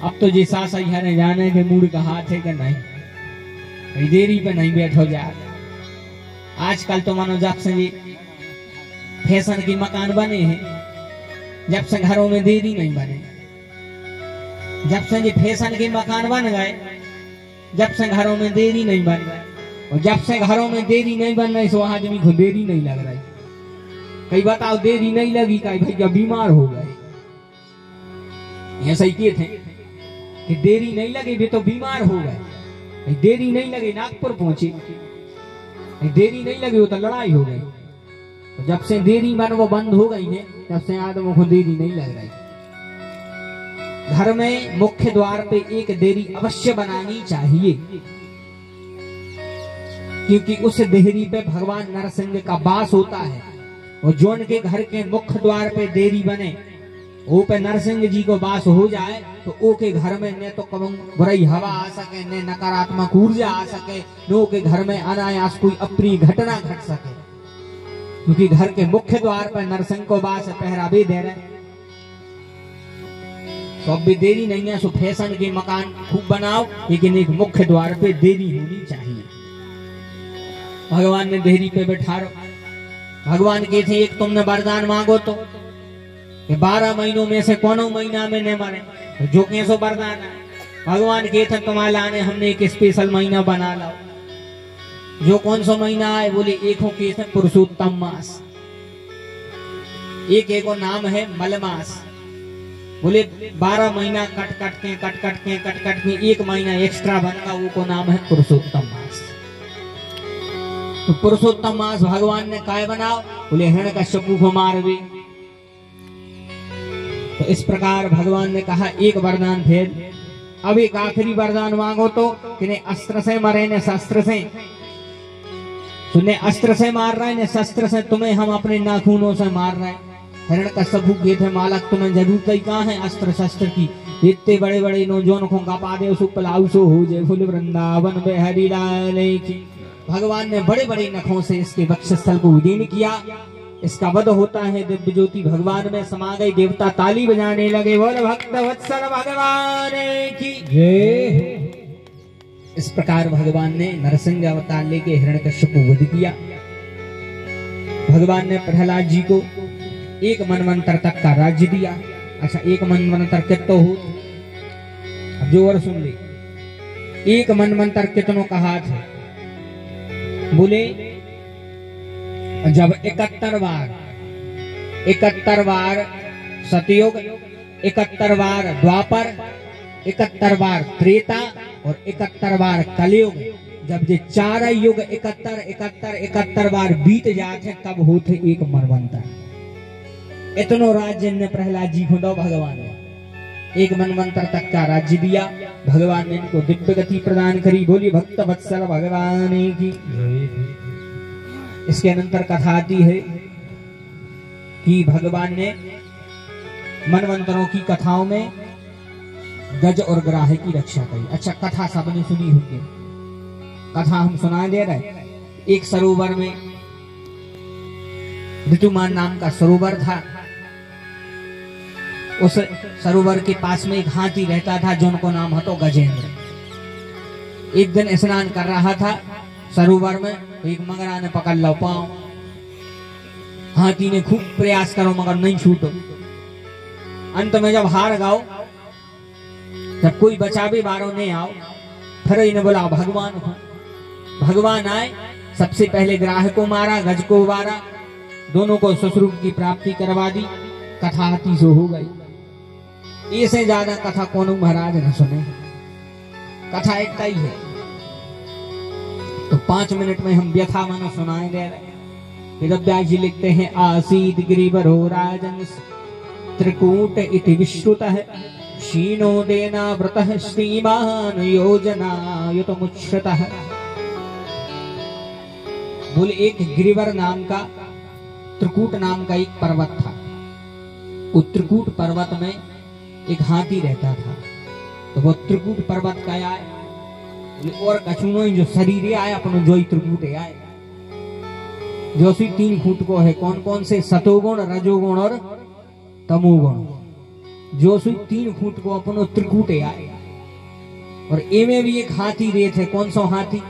अब तो जे सास आई है जाने के मूड का हाथ है कि नहीं, कई देरी पे नहीं बैठो जात। आजकल तो मानो जब से ये फैशन के मकान बने हैं, जब से घरों में देरी नहीं बने, जब से ये फैशन के मकान बन गए, जब से घरों में देरी नहीं बन गए। और जब से घरों में देरी नहीं बन रही, सो आदमी को देरी नहीं लग रही। कई बताओ देरी नहीं लगी, कई भैया बीमार हो गए। ऐसा ही किए थे कि देरी नहीं लगी भी तो बीमार हो गए। देरी नहीं लगी नागपुर पहुंचे, देरी नहीं लगी वो तो लड़ाई हो गई। तो जब से देरी मन वो बंद हो गई है, तब से आदमों को देरी नहीं लग रही। घर में मुख्य द्वार पे एक देरी अवश्य बनानी चाहिए, क्योंकि उस देहरी पे भगवान नरसिंह का वास होता है। और जोन के घर के मुख्य द्वार पे देरी बने, वो पे नरसिंह जी को वास हो जाए, तो ओ के घर में न तो कभी बुरी हवा आ सके, न नकारात्मक ऊर्जा आ सके, न के घर में अनायास कोई अप्रिय घटना घट सके। क्योंकि घर के मुख्य द्वार पर नरसिंह को वास पहरा भी दे रहे। तो अब भी देरी नहीं है, सो फैशन के मकान खूब बनाओ, लेकिन एक मुख्य द्वार पे देरी होनी चाहिए। भगवान ने देहरी पे बैठा रो। भगवान के थे एक तुमने वरदान मांगो तो कि 12 महीनों में से कोनो महीना में न मरे, तो जो कैसो वरदान है। भगवान के थे तुम्हारे लाने हमने एक स्पेशल महीना बना लाओ। जो कौन सा महीना है? बोले एक हो के थे पुरुषोत्तम मास, एक नाम है मलमास। बोले 12 महीना कट कट के एक महीना एक्स्ट्रा बनगा, वो को नाम है पुरुषोत्तम मास। तो पुरुषोत्तम मास भगवान ने काय बनाओ? बोले हिरण्यकश्यपु को मारवे। तो इस प्रकार भगवान ने कहा एक वरदान फेल। अब एक आखिरी वरदान मांगो तो कि ने अस्त्र से मरे न शस्त्र से। तुमने अस्त्र से मार रहे न शस्त्र से, तुम्हें हम अपने नाखूनों से मार रहे हैं। हिरण्यकश्यपु के थे मालक तुम्हें जरूरत ही कहाँ है अस्त्र शस्त्र की। इतने बड़े बड़े नौजवान को कपा दे उसको पलाऊ सो हो जाए। फुल वृंदावन में हरि लाल की। भगवान ने बड़े बड़े नखों से इसके वक्षस्थल को उदीर्ण किया। इसका वध होता है, दिव्य ज्योति भगवान में समा गई। देवता ताली बजाने लगे, बोल भक्त वत्सल भगवान की जय। इस प्रकार भगवान ने नरसिंह अवतार लेके हिरण्यकश्यप को वध किया। भगवान ने प्रहलाद जी को एक मनवंतर तक का राज्य दिया। अच्छा, एक मनवंतर कितो हो? अब जो और सुन ले, एक मनवंतर कितनों का हाथ है? बोले जब 71 बार सतयुग, 71 बार द्वापर, 71 बार त्रेता और 71 बार कलयुग, जब ये चार युग 71 बार बीत जाते तब होते एक मनवंतर। इतनो राज्य ने प्रहलाद जी को दो भगवान ने, एक मनवंतर तक का राज्य दिया। भगवान ने इनको दिव्य गति प्रदान करी। बोली भक्त वत्सल भगवान की। इसके अनंतर कथा आती है कि भगवान ने मनवंतरों की कथाओं में गज और ग्राह की रक्षा करी। अच्छा, कथा सबने सुनी होगी, कथा हम सुना दे रहे। एक सरोवर में ऋतुमान नाम का सरोवर था। उस सरोवर के पास में एक हाथी रहता था जिनको नाम हतो गजेंद्र। एक दिन स्नान कर रहा था सरोवर में, एक मगरा ने पकड़ लो पांव। हाथी ने खूब प्रयास करो मगर नहीं छूटो। अंत में जब हार गाओ, जब कोई बचावे बारो नहीं आओ, फिर इन्हें बोला भगवान को। भगवान आए, सबसे पहले ग्राह को मारा, गज को मारा, दोनों को सुसरूप की प्राप्ति करवा दी। कथा हाथी सो हो गई। इससे ज्यादा कथा कोनो महाराज न सुने। कथा एक ही है, तो 5 मिनट में हम व्यथा मानो सुनाए दे रहे। वेदव्यास जी लिखते हैं, आसीद गिरिवरो राजन त्रिकूट इति विश्रुतः क्षीणो देना व्रतः श्रीमान योजना युतमुच्छ्रितः। बोले एक गिरिवर नाम का, त्रिकूट नाम का एक पर्वत था। उस त्रिकूट पर्वत में एक हाथी रहता था। तो वो त्रिकूट पर्वत का आए और कछुनो जो शरीर आए अपनो जो त्रिकूट आए, जो 3 फुट को है। कौन कौन से? सतोगुण, रजोगुण और तमोगुण। जो 3 फुट को अपनो त्रिकूट आए। और एमे भी एक हाथी रहे थे। कौन सा हाथी?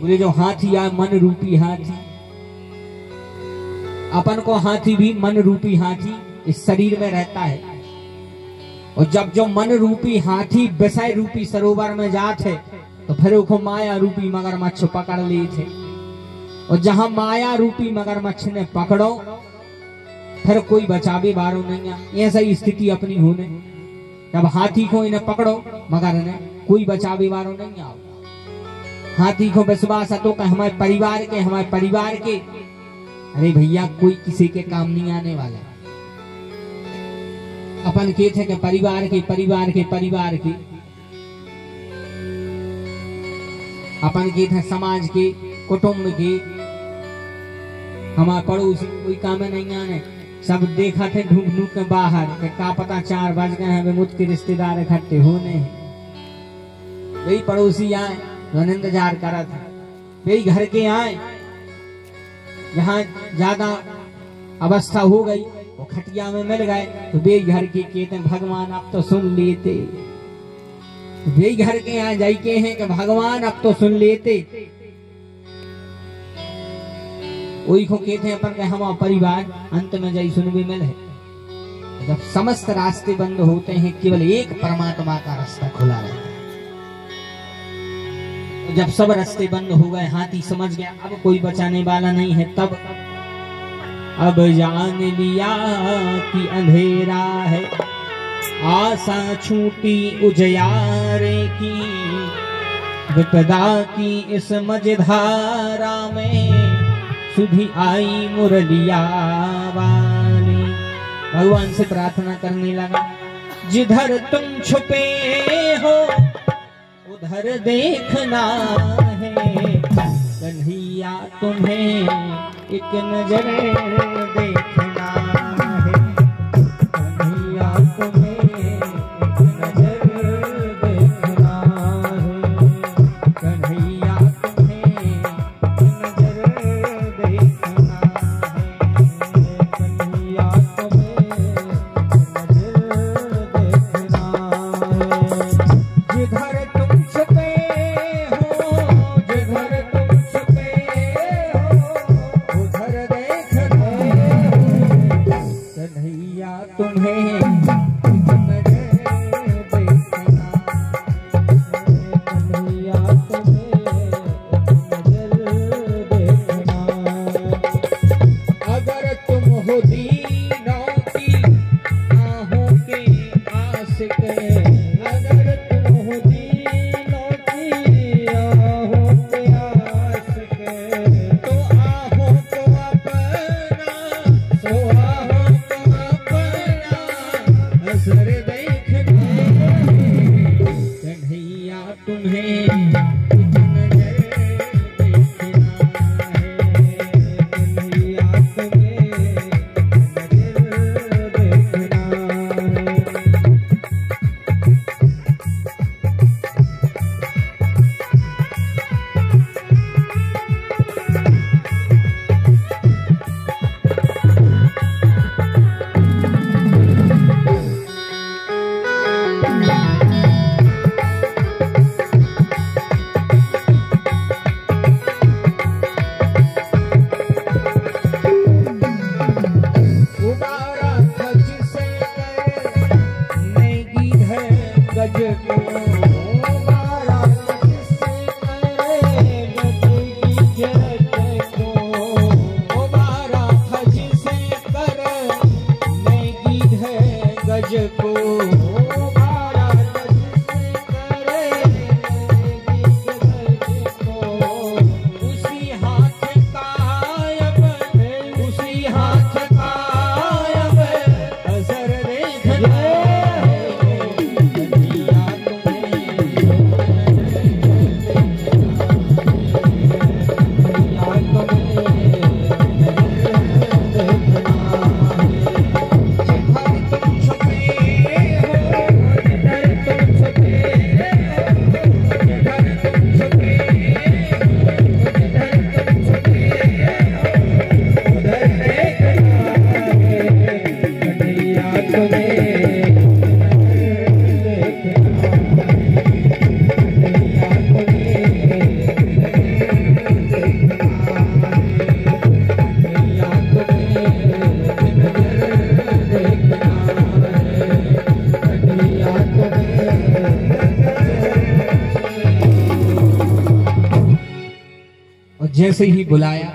बोले जो हाथी आए मन रूपी हाथी। अपन को हाथी भी मन रूपी हाथी इस शरीर में रहता है। और जब जो मन रूपी हाथी विषय रूपी सरोवर में जाते तो फिर उसको माया रूपी मगरमच्छ पकड़ लिए थे। और जहां माया रूपी मगरमच्छ ने पकड़ो, फिर कोई बचावे बारो नहीं है। ऐसा ही स्थिति अपनी होने। जब हाथी को इन्हें पकड़ो मगर ने कोई बचावे बारो नहीं आओ। हाथी को विश्वास तो कि हमारे परिवार के। अरे भैया, कोई किसी के काम नहीं आने वाला। अपन के थे कि परिवार के अपन के थे, समाज के, कुटुंब के, हमारे पड़ोसी कोई काम नहीं आने। सब देखा थे ढूंढ ढूंढ के बाहर के का पता 4 बज गए हैं, मुझ के रिश्तेदार इकट्ठे होने। वही पड़ोसी आए, इंतजार करा था। वही घर के आए, जहाँ ज्यादा अवस्था हो गई वो खटिया में मिल गए। तो वे घर के कहते भगवान अब तो सुन लेते। वे घर के यहाँ जाई के हैं कि भगवान अब तो सुन लेते। वही को कहते हैं अपन के हमारा परिवार अंत में जाई सुन भी मिले। जब समस्त रास्ते बंद होते हैं, केवल एक परमात्मा का रास्ता खुला रहता है। जब सब रास्ते बंद हो गए, हाथी समझ गया अब कोई बचाने वाला नहीं है। तब अब जान लिया कि अंधेरा है, आशा छूटी उजियारे की, विपदा की इस मझधारा में सुधी आई मुरलिया वाली। भगवान से प्रार्थना करने लगा, जिधर तुम छुपे हो उधर देखना है, कन्हैया तुम्हें एक नजर देखना है, कन्हैया तुम्हें एक नजर देखना है, कन्हैया तुम्हें एक नजर देखना है, कन्हैया तुम्हें एक नजर देखना है। जिधर तुम छुपे हो, जिधर तुम छुपे हो उधर देखना है। और जैसे ही बुलाया,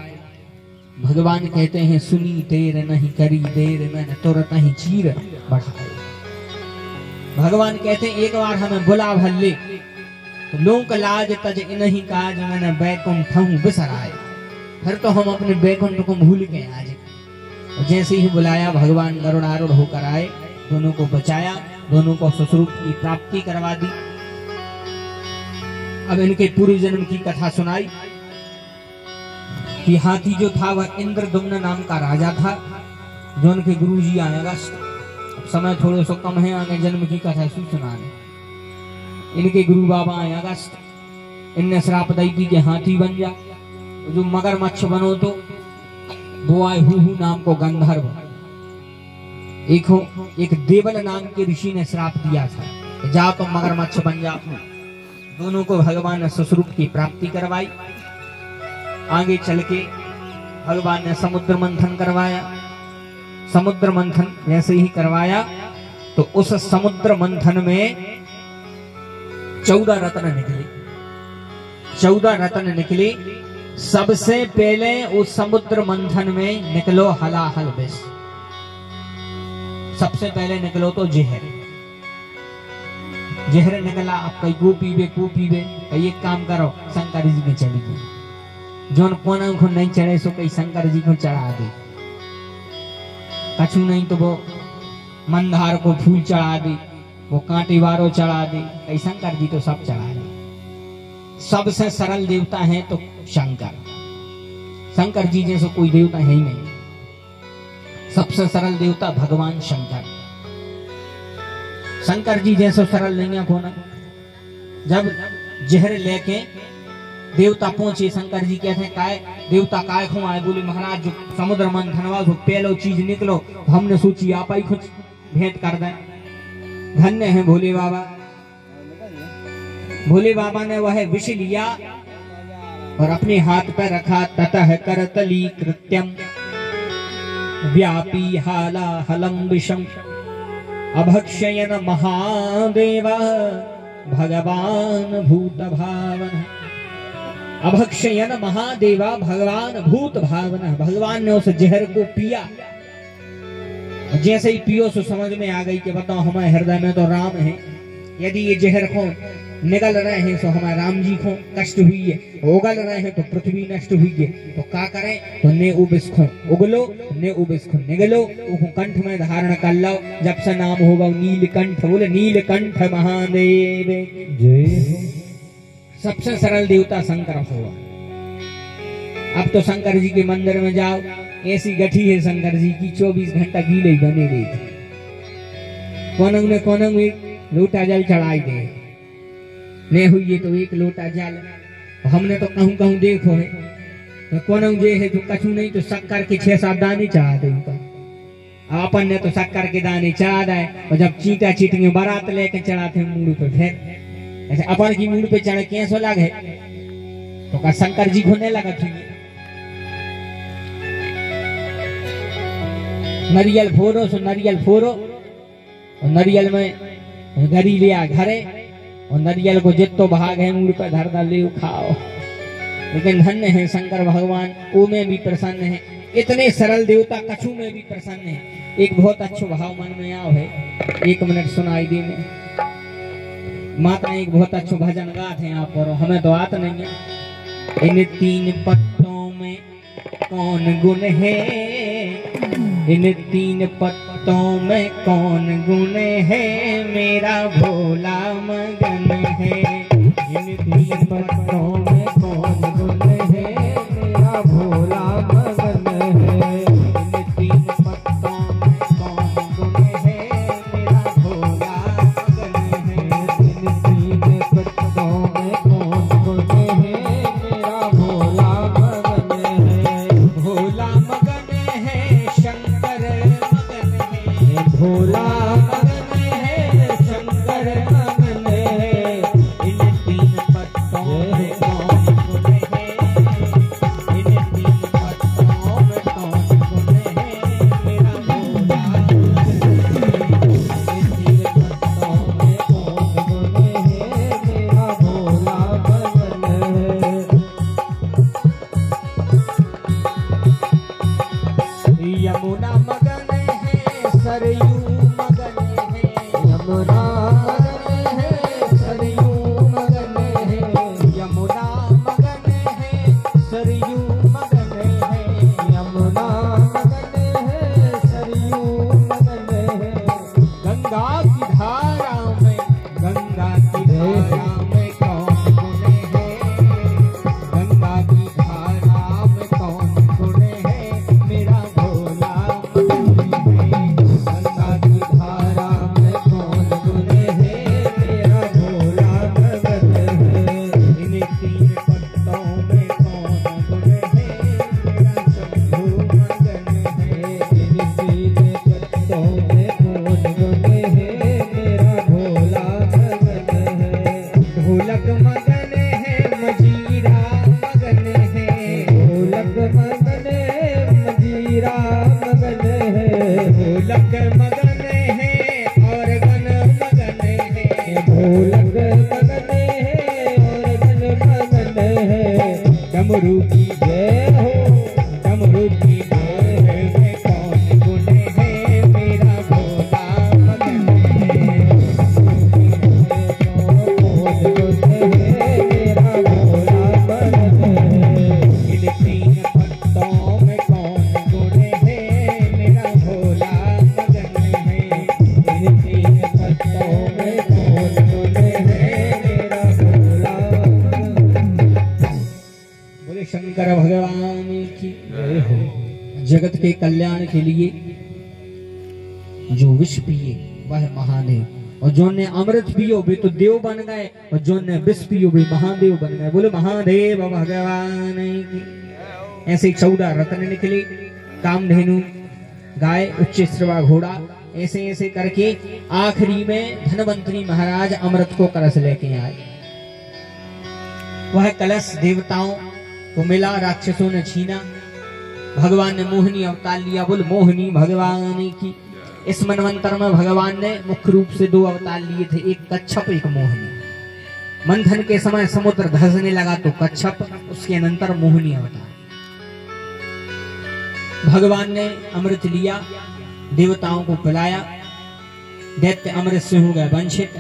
भगवान कहते हैं सुनी तेर नहीं करी देर, मैंने तुरंत ही चीर बढ़ाए। भगवान कहते हैं एक बार हमें बुला भल्ले, तो लोक लाज तज इनही काज, मैंने बैकुंठ हूं बिसराए। फिर तो हम अपने बैकुंठ को भूल गए आज। और जैसे ही बुलाया, भगवान गरुड़ारूढ़ होकर आए, दोनों को बचाया, दोनों को सुश्रुत की प्राप्ति करवा दी। अब इनके पूर्व जन्म की कथा सुनाई कि हाथी जो था वह इंद्रदुम्न नाम का राजा था, जो उनके गुरुजी आए अगस्त। अब समय थोड़े सो कम है, आगे जन्म की कथा सुनाने। इनके गुरु बाबा आए अगस्त। इनने श्राप दी थी कि हाथी बन जा, जो मगरमच्छ बनो तो वो आए हु नाम को गंधर्व। एक देवल नाम के ऋषि ने श्राप दिया था, जा तो मगरमच्छ बन जा। दोनों को भगवान ने सुश्रुत की प्राप्ति करवाई। आगे चल के भगवान ने समुद्र मंथन करवाया। समुद्र मंथन जैसे ही करवाया, तो उस समुद्र मंथन में 14 रत्न निकले। 14 रत्न निकले। सबसे पहले उस समुद्र मंथन में निकलो हलाहल विष। सबसे पहले निकलो तो जहर। जहर निकला। अब कई को पीवे कई एक काम करो, शंकर जी के चली गई। जोन कोना को नहीं चढ़े सो कई शंकर जी को चढ़ा दे। कछु नहीं तो वो मंदार को फूल चढ़ा दे, वो कांटे वारो चढ़ा दे, कई शंकर जी तो सब चढ़ा दे। सबसे सरल देवता है तो शंकर। शंकर जी जैसे कोई देवता है ही नहीं। सबसे सरल देवता भगवान शंकर। शंकर जी जैसे सरल नहीं है कोना। जब जहर लेके देवता पहुंचे, शंकर जी कहते हैं काय देवता काय खो आए। बोले महाराज जो समुद्र मंथनवा जो पहलो चीज निकलो, तो हमने सोची आप ही कुछ भेंट कर दें। धन्य है भोले बाबा। भोले बाबा ने वह विष लिया और अपने हाथ पर रखा। ततः करतली कृत्यम व्यापी हाला हलम विषम अभक्षयन महादेव भगवान भूत भावन। अभक्षयन महादेवा भगवान भूत भावन। भगवान ने उस जहर को पिया। जैसे ही पियो सो समझ में आ गई कि बताओ हमारे हृदय में तो राम है। यदि ये जहर को निगल रहे हैं तो हमारे राम जी को कष्ट हुई है, उगल रहे हैं तो पृथ्वी नष्ट हुई है। तो क्या करें? तो ने उबिस खो उगलो, ने उबिस खो निगलो, उसको कंठ में धारण कर लो। जब से नाम होगा नीलकंठ। बोले नीलकंठ महादेव जय हो। सबसे सरल देवता शंकर हुआ। अब तो शंकर जी के मंदिर में जाओ, ऐसी गठी है शंकर जी की 24 घंटा गीले ही बने रही थी। कोनंग में लोटा जल चढ़ाई दे ने हुई तो एक लोटा जल। हमने तो कहूं देखो है तो कोनंग जे है जो कछु नहीं तो शक्कर के 6-7 दाने चढ़ा दे ऊपर। अपन ने तो शक्कर के दाने चढ़ा दे। और जब चीटा चीटिंग बारात लेके चढ़ाते मूड पे, फिर ऐसे अपन की मूड पे चढ़ कैसो लगे तो का शंकर जी खोने लगा थी। नरियल फोड़ो सो नरियल फोड़ो, और नरियल में गरी लिया घरे, और नरियल को जितो भाग है मूड पर धर ले खाओ। लेकिन धन्य है शंकर भगवान, ओ में भी प्रसन्न है। इतने सरल देवता कछु में भी प्रसन्न है। एक बहुत अच्छा भाव मन में आओ है, 1 मिनट सुनाई दी में। माता एक बहुत अच्छा भजन गाते हैं आप, और हमें तो आता नहीं है। इन 3 पत्तों में कौन गुण है, इन 3 पत्तों में कौन गुण है, मेरा भोला मगन है। इन 3 पत्तों में कौन गुण है, मेरा भोला मगन है। इन 3 पत्तों में कौन गुण है, मेरा भोला मगन है। इन 3 पत्तों में कौन गुण है, मेरा भोला मगन है। भोला मगन है शंकर भोला मगन है शंकर मगन है। इन 3 पत्तों में यमुना मगन है सरयू मगन है, यमुना मगन है सरयू मगन है, यमुना मगन है सरयू मगन है, यमुना मगन है सरयू मगन है। गंगा की धारा में, गंगा की धारा में कौन गुण है, गंगा की धारा में कौन गुण है, मेरा भोला मगन है। गंगा की धारा में कौन गुण है, मेरा भोला मगन है। इन तीन पत्तों में कौन गुण है, मेरा शंभू मगन है। इन तीन पत्तों में कौन गुण है, मेरा भोला मगन है। ढोलक मगन है मजीरा मगन है, ढोलक मगन है मजीरा मगन है, ढोलक मगन है और गन मगन है, ढोलक मगन है और गन मगन है। डमरू की जय हो, डमरू की जय है, कौन गुण है, मेरा भोला मगन है। कौन गुण है, मेरा भोला मगन है। इन तीन पत्तों में कौन गुण है, मेरा भोला मगन है। इन तीन पत्तों में कौन गुण है, मेरा भोला मगन है। बोले शंकर भगवान की जय हो। जगत के कल्याण के लिए जो विष पिए वह महादेव, और जो ने अमृत पियो वे तो देव बन गए, और जो ने विष पियो वे महादेव बन गए। बोले महादेव भगवान की। ऐसे 14 रत्न निकले, कामधेनु, गाय, उच्च श्रवा घोड़ा, ऐसे ऐसे करके आखिरी में धनवंतरी महाराज अमृत को कलश लेके आए। वह कलश देवताओं को मिला, राक्षसों ने छीना। भगवान ने मोहिनी अवतार लिया। बोल मोहिनी भगवान की। इस मनवंतर में भगवान ने मुख्य रूप से 2 अवतार लिए थे, एक कच्छप एक मोहिनी। मंथन के समय समुद्र धंसने लगा तो कच्छप, उसके अनंतर मोहिनी अवतार। भगवान ने अमृत लिया, देवताओं को पिलाया। दैत्य अमृत से हो गए वंचित,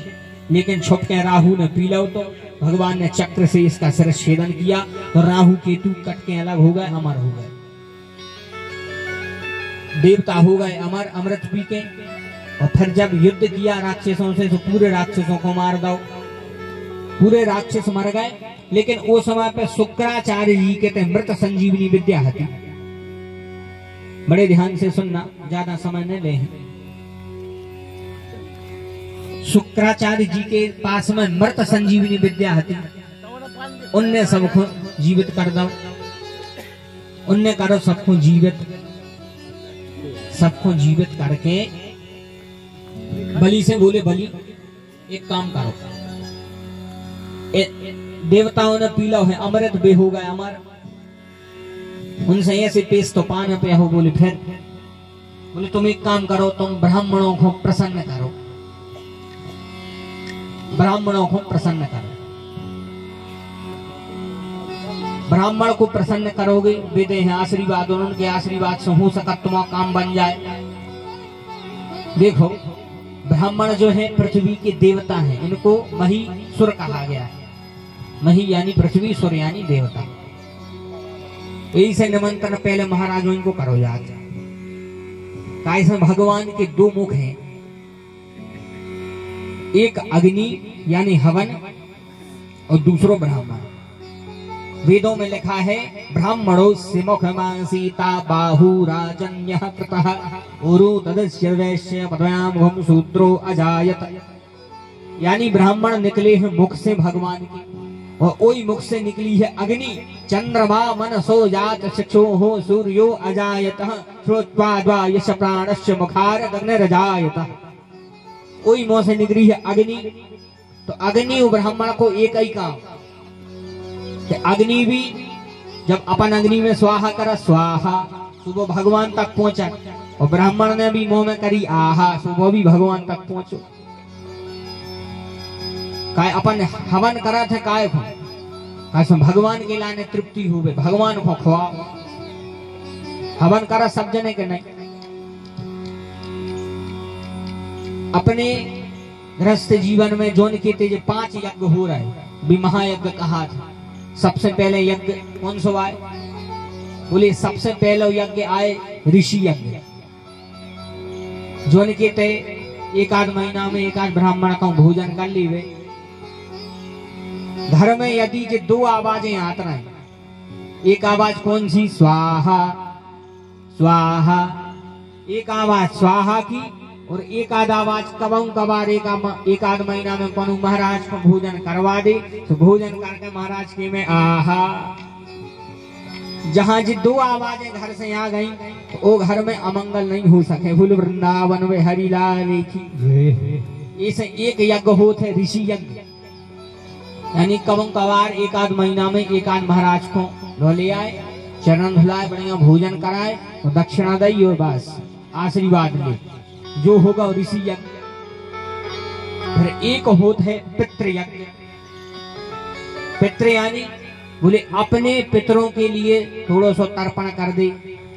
लेकिन छुप के राहु ने पी लो तो भगवान ने चक्र से इसका शिरस छेदन किया, तो राहु केतु कट के अलग हो गए, अमर हो गए। देवता हो गए अमर अमृत पी के। और फिर जब युद्ध किया राक्षसों से तो पूरे राक्षसों को मार दो, पूरे राक्षस मर गए। लेकिन वो समय पे शुक्राचार्य जी कहते मृत संजीवनी विद्या हती। बड़े ध्यान से सुनना, ज्यादा समय न ले। शुक्राचार्य जी के पास में मृत संजीवनी विद्या हती। उनने सबको जीवित कर दो, उनने करो सबको जीवित, सबको जीवित करके बलि से बोले बलि एक काम करो, देवताओं ने पीला है अमृत बे हो गए अमर, उनसे ऐसे पेश तो पान पे हो। बोले फिर बोले तुम एक काम करो, तुम ब्राह्मणों को प्रसन्न करो, ब्राह्मणों को प्रसन्न करो। ब्राह्मण को प्रसन्न करोगे, वे दे हैं आशीर्वाद, और उनके आशीर्वाद से हो सका तुम्हारा काम बन जाए। देखो ब्राह्मण जो है पृथ्वी के देवता हैं, इनको मही सुर कहा गया है। मही यानी पृथ्वी, सुर यानी देवता। यही से निमंत्रण पहले महाराजों इनको करो जाते। इसमें भगवान के 2 मुख हैं, एक अग्नि यानी हवन और दूसरो ब्राह्मण। वेदों में लिखा है ब्राह्मणो से मुखमा सीता बाहु राजन्य कृतः उरु तदस्य वैश्य पदव्याम घुम शूद्रो अजायत। यानी ब्राह्मण निकले हैं मुख से भगवान की, और वही मुख से निकली है अग्नि। चंद्रमा मनसो जात शिक्षो हो सूर्यो अजायत श्रोत्वा द्वा यश प्राणस्य मुखार अग्निरजायत। वही मुंह से निकली है अग्नि। तो अग्नि ब्राह्मण को एक ही काम, अग्नि भी जब अपन अग्नि में स्वाहा करा स्वाहा, सुबह भगवान तक पहुंचा, और ब्राह्मण ने भी मुंह में करी आहा, सुबह भी भगवान तक पहुंचो। काय अपन हवन करा थे काय को, भगवान के लाने तृप्ति हुए, भगवान को खुआओ। हवन करा सब जने के नहीं, अपने गृहस्थ जीवन में जोन के तेज 5 यज्ञ हो रहे भी महायज्ञ कहा था। सबसे पहले यज्ञ कौन सो आए? बोले सबसे पहले यज्ञ आए ऋषि यज्ञ, जोन के ते एक आध महीना में एक आध ब्राह्मण का भोजन कर लीवे। घर में यदि जे 2 आवाजें आत रहे, एक आवाज कौन सी? स्वाहा स्वाहा, एक आवाज स्वाहा की, और एक आध आवाज कबहू कबार एक आध महीना में कौन महाराज को भोजन करवा दे, तो भोजन करके महाराज के में आहा। जहां जी 2 आवाजें घर से आ गई तो वो घर में अमंगल नहीं हो सके। बोल वृंदावन में हरिलाल की। इसे एक यज्ञ होते ऋषि यज्ञ, यानी कबहू कबार एक आध महीना में एक आध महाराज को लो ले आए, चरण धुलाए, बढ़िया भोजन कराए, तो दक्षिणा दई और बस आशीर्वाद ले, जो होगा ऋषि यज्ञ। फिर एक होता है पितृ यज्ञ। पितृ यानी बोले अपने पितरों के लिए थोड़ा सा तर्पण कर दे।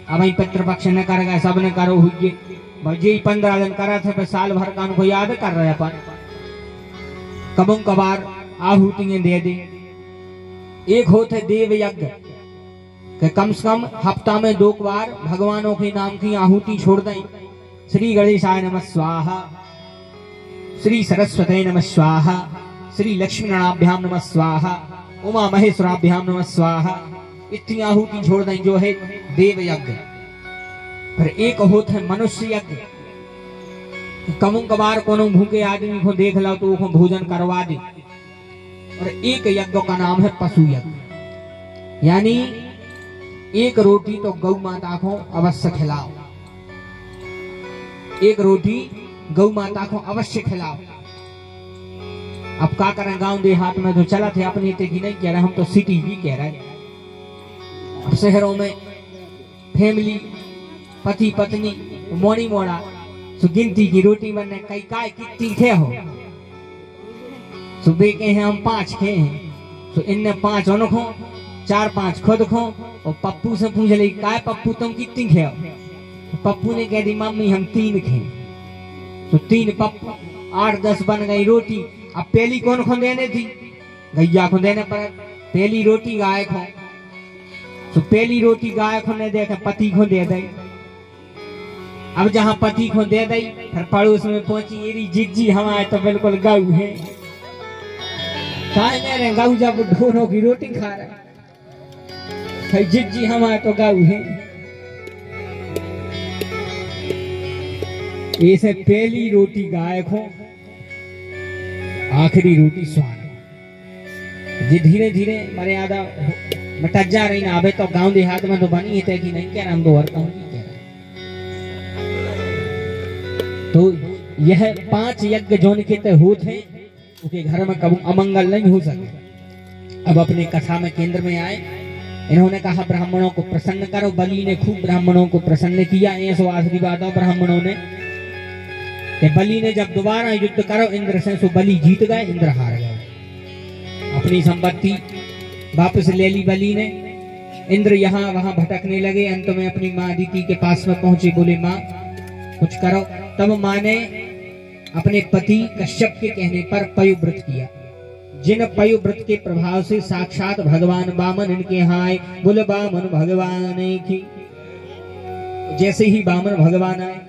अब पितृपक्ष न कर गए, सब ने करो हुए, जी 15 दिन करा थे, फिर साल भर का उनको याद कर रहे अपन, कबों कबार आहुतियां दे दे। एक होते है देव यज्ञ, कम से कम हफ्ता में 2 बार भगवानों के नाम की आहुति छोड़ दें। श्री गणेशाय नमः स्वाहा, श्री सरस्वती नमः स्वाहा, श्री लक्ष्मी नारायणाभ्याम नमः स्वाहा, उमा महेश्वराभ्याम नमः स्वाहा, इतनी आहुति छोड़ दें, जो है देव यज्ञ। फिर एक होता है मनुष्य यज्ञ, कमों कबार कोनो भूखे आदमी को देख लो तो वो भोजन करवा दे। और एक यज्ञ का नाम है पशु यज्ञ, यानी एक रोटी तो गौ माता को अवश्य खिलाओ, एक रोटी गौ माता को अवश्य खिलाओ। अब क्या करें, गांव देहात में तो चला थे, अपनी ते की नहीं कह रहे, हम तो सिटी भी कह रहे। अब शहरों में फैमिली, पति पत्नी मोड़ी मोड़ा तो गिनती की रोटी बनने कई काय कितनी खे हो, सुबह के हैं हम 5 खे हैं, तो इनने 5 उनको 4-5 खुद खो। और पप्पू से पूछ ले, काय पप्पू तुम कितनी खे हो? तो पप्पू ने कह दी मम्मी हम 3 खे। तो 3 पप्पू 8-10 बन गई रोटी। अब पहली कौन को देने थी? गैया को देने पर पहली रोटी गाय को, तो पहली रोटी गाय को ने देखे पति को दे दी। अब जहां पति को दे दी, फिर पड़ोस में पहुंची, एरी जिज्जी हमारे तो बिल्कुल गऊ है, मेरे गऊ जब दोनों की रोटी खा रहे, जिज्जी हमारे तो गऊ है। ऐसे पहली रोटी गाय को, आखिरी रोटी स्वान। जी धीरे धीरे मर्यादा मटक जा रही ना। अबे तो गांव देहात में तो बनी है कि नहीं कह रहा, हम तो हर कहूँ नहीं कह रहे। तो यह 5 यज्ञ जोन के तय होते हैं, उनके घर में कभी अमंगल नहीं हो सके। अब अपने कथा में केंद्र में आए, इन्होंने कहा ब्राह्मणों को प्रसन्न करो। बलि ने खूब ब्राह्मणों को प्रसन्न किया। ऐसो आशीर्वाद ब्राह्मणों ने, बलि ने जब दोबारा युद्ध करो इंद्र से, तो बलि जीत गए, इंद्र हार गए। अपनी संपत्ति वापस ले ली बलि ने। इंद्र यहाँ वहां भटकने लगे। अंत में अपनी माँ अदिति के पास में पहुंचे, बोले माँ कुछ करो। तब माँ ने अपने पति कश्यप के कहने पर पयुव्रत किया, जिन पयुव्रत के प्रभाव से साक्षात भगवान वामन इनके यहाँ आए। बोले वामन भगवान की। जैसे ही वामन भगवान आए,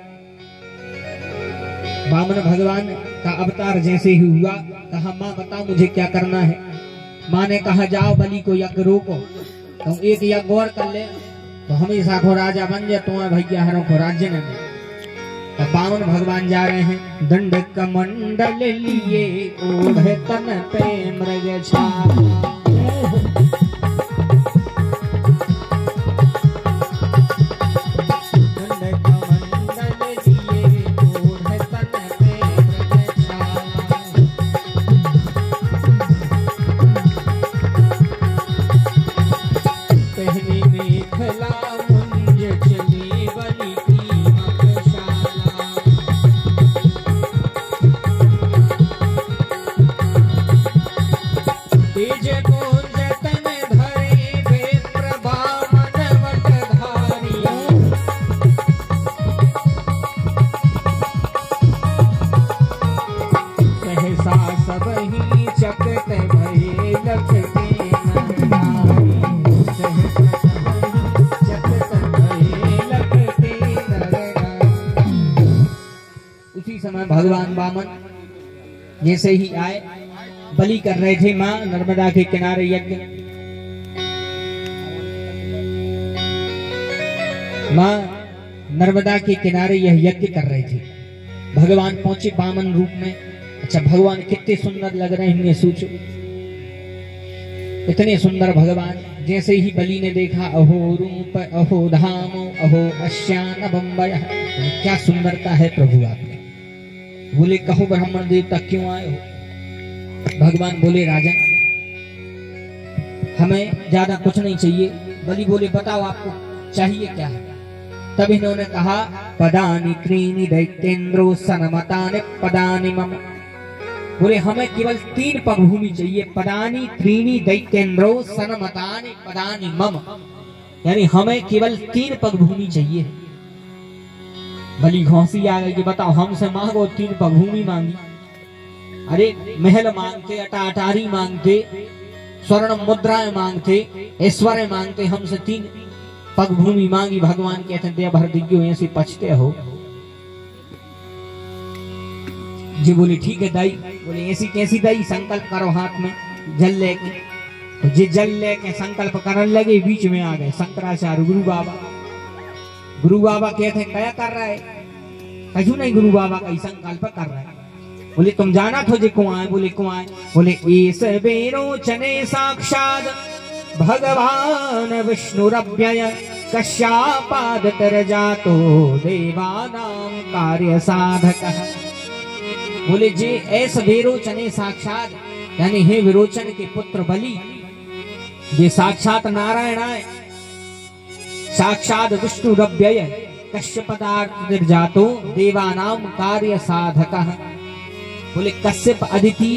वामन भगवान का अवतार जैसे ही हुआ, कहा माँ बताओ मुझे क्या करना है। माँ ने कहा जाओ बलि को यज्ञ रोको, तुम एक यज्ञ और कर ले तो हमेशा को राजा बन जाए, तुम्हें भैया हरों को राज्य न दे। तो वामन भगवान जा रहे हैं, दंड कमंडल लिए ओढ़े तन पे मृग छाला। तेज कौन में भगवान वामन जैसे ही आए, बलि कर रहे थे मां नर्मदा के किनारे यज्ञ। मां नर्मदा के किनारे यह यज्ञ कर रहे थे। भगवान पहुंचे वामन रूप में। अच्छा, भगवान कितने सुंदर लग रहे हैं, सोचो, इतने सुंदर भगवान। जैसे ही बलि ने देखा, अहो रूप, अहो धाम, अहो अश्यान बम्बय, क्या सुंदरता है प्रभु आपकी। बोले, कहो ब्राह्मण देवता क्यों आए हो? भगवान बोले, राजन हमें ज्यादा कुछ नहीं चाहिए। बलि बोले, बताओ आपको चाहिए क्या है? तब इन्होंने कहा, पदानि त्रीणि दैत्येन्द्रो सनमतानि पदानि मम। बोले, हमें केवल 3 पग भूमि चाहिए। पदानि त्रीणि दैत्येन्द्रो सनमतानि पदानि मम, यानी हमें केवल 3 पग भूमि चाहिए। बलि घोंसी आ गई कि बताओ हमसे मांगो 3 पग भूमि मांगी। अरे महल मांगते, अटारी मांगते, स्वर्ण मुद्राएं मांगते, ऐश्वर्य मांगते, हमसे 3 पग भूमि मांगी। भगवान कहते हैं, दया भर दियो, ऐसे पछते हो जी। बोले, ठीक है दाई। बोले, ऐसी कैसी दाई? संकल्प करो हाथ में जल लेके। तो जी जल लेके संकल्प करने लगे, बीच में आ गए शंकराचार्य गुरु बाबा। गुरु बाबा कहते हैं, क्या कर रहा है? कहीं नहीं, गुरु बाबा का संकल्प कर रहा है। बोले, तुम जाना तो जे क्यों आए? बोले, क्यों आए? बोले, एस बेरोचने साक्षात भगवान विष्णुरव्यय कश्यापादतर जातो देवानां कार्य साधकः। बोले, जे ऐसा विरोचने साक्षात, यानी हे विरोचन के पुत्र बलि, ये साक्षात नारायण आए, साक्षात विष्णुरव्यय कश्यपादतर जातो देवानां कार्य साधकः। बोले, कश्यप अदिति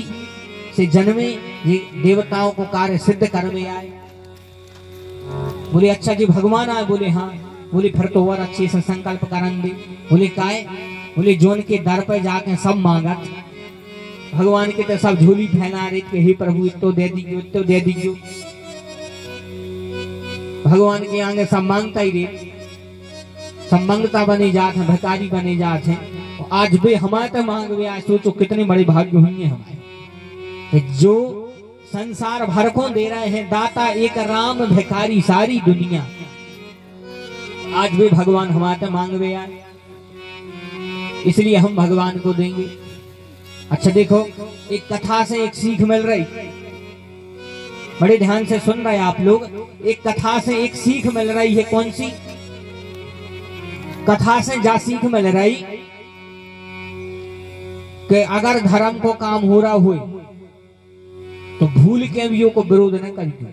से जन्मे, ये देवताओं को कार्य सिद्ध करने आए। बोले, अच्छा जी भगवान आए? बोले, हाँ। बोले, फिर तो और अच्छे से संकल्प करेंगे। बोले, काय? बोले, जोन के दर पे जाके सब मांगत, भगवान के तो सब झोली फैला रहे थे, हे प्रभु इतो दे दीजिए, इतो दे दीजिए। भगवान के आगे सब मांगता ही रहे, सब मांगता बने जाते हैं, भिखारी बने जाते हैं। आज भी हमारे तो मांग भी, आज सोचो कितने बड़े भाग्य होंगे हमारे, जो संसार भर को दे रहे हैं दाता एक राम, भिखारी सारी दुनिया। आज भी भगवान हमारे मांग भी आए, इसलिए हम भगवान को देंगे। अच्छा देखो, एक कथा से एक सीख मिल रही, बड़े ध्यान से सुन रहे आप लोग। एक कथा से एक सीख मिल रही है। कौन सी कथा से? जा सीख मिल रही कि अगर धर्म को काम हो रहा हो तो भूल के भी को विरोध न करिए।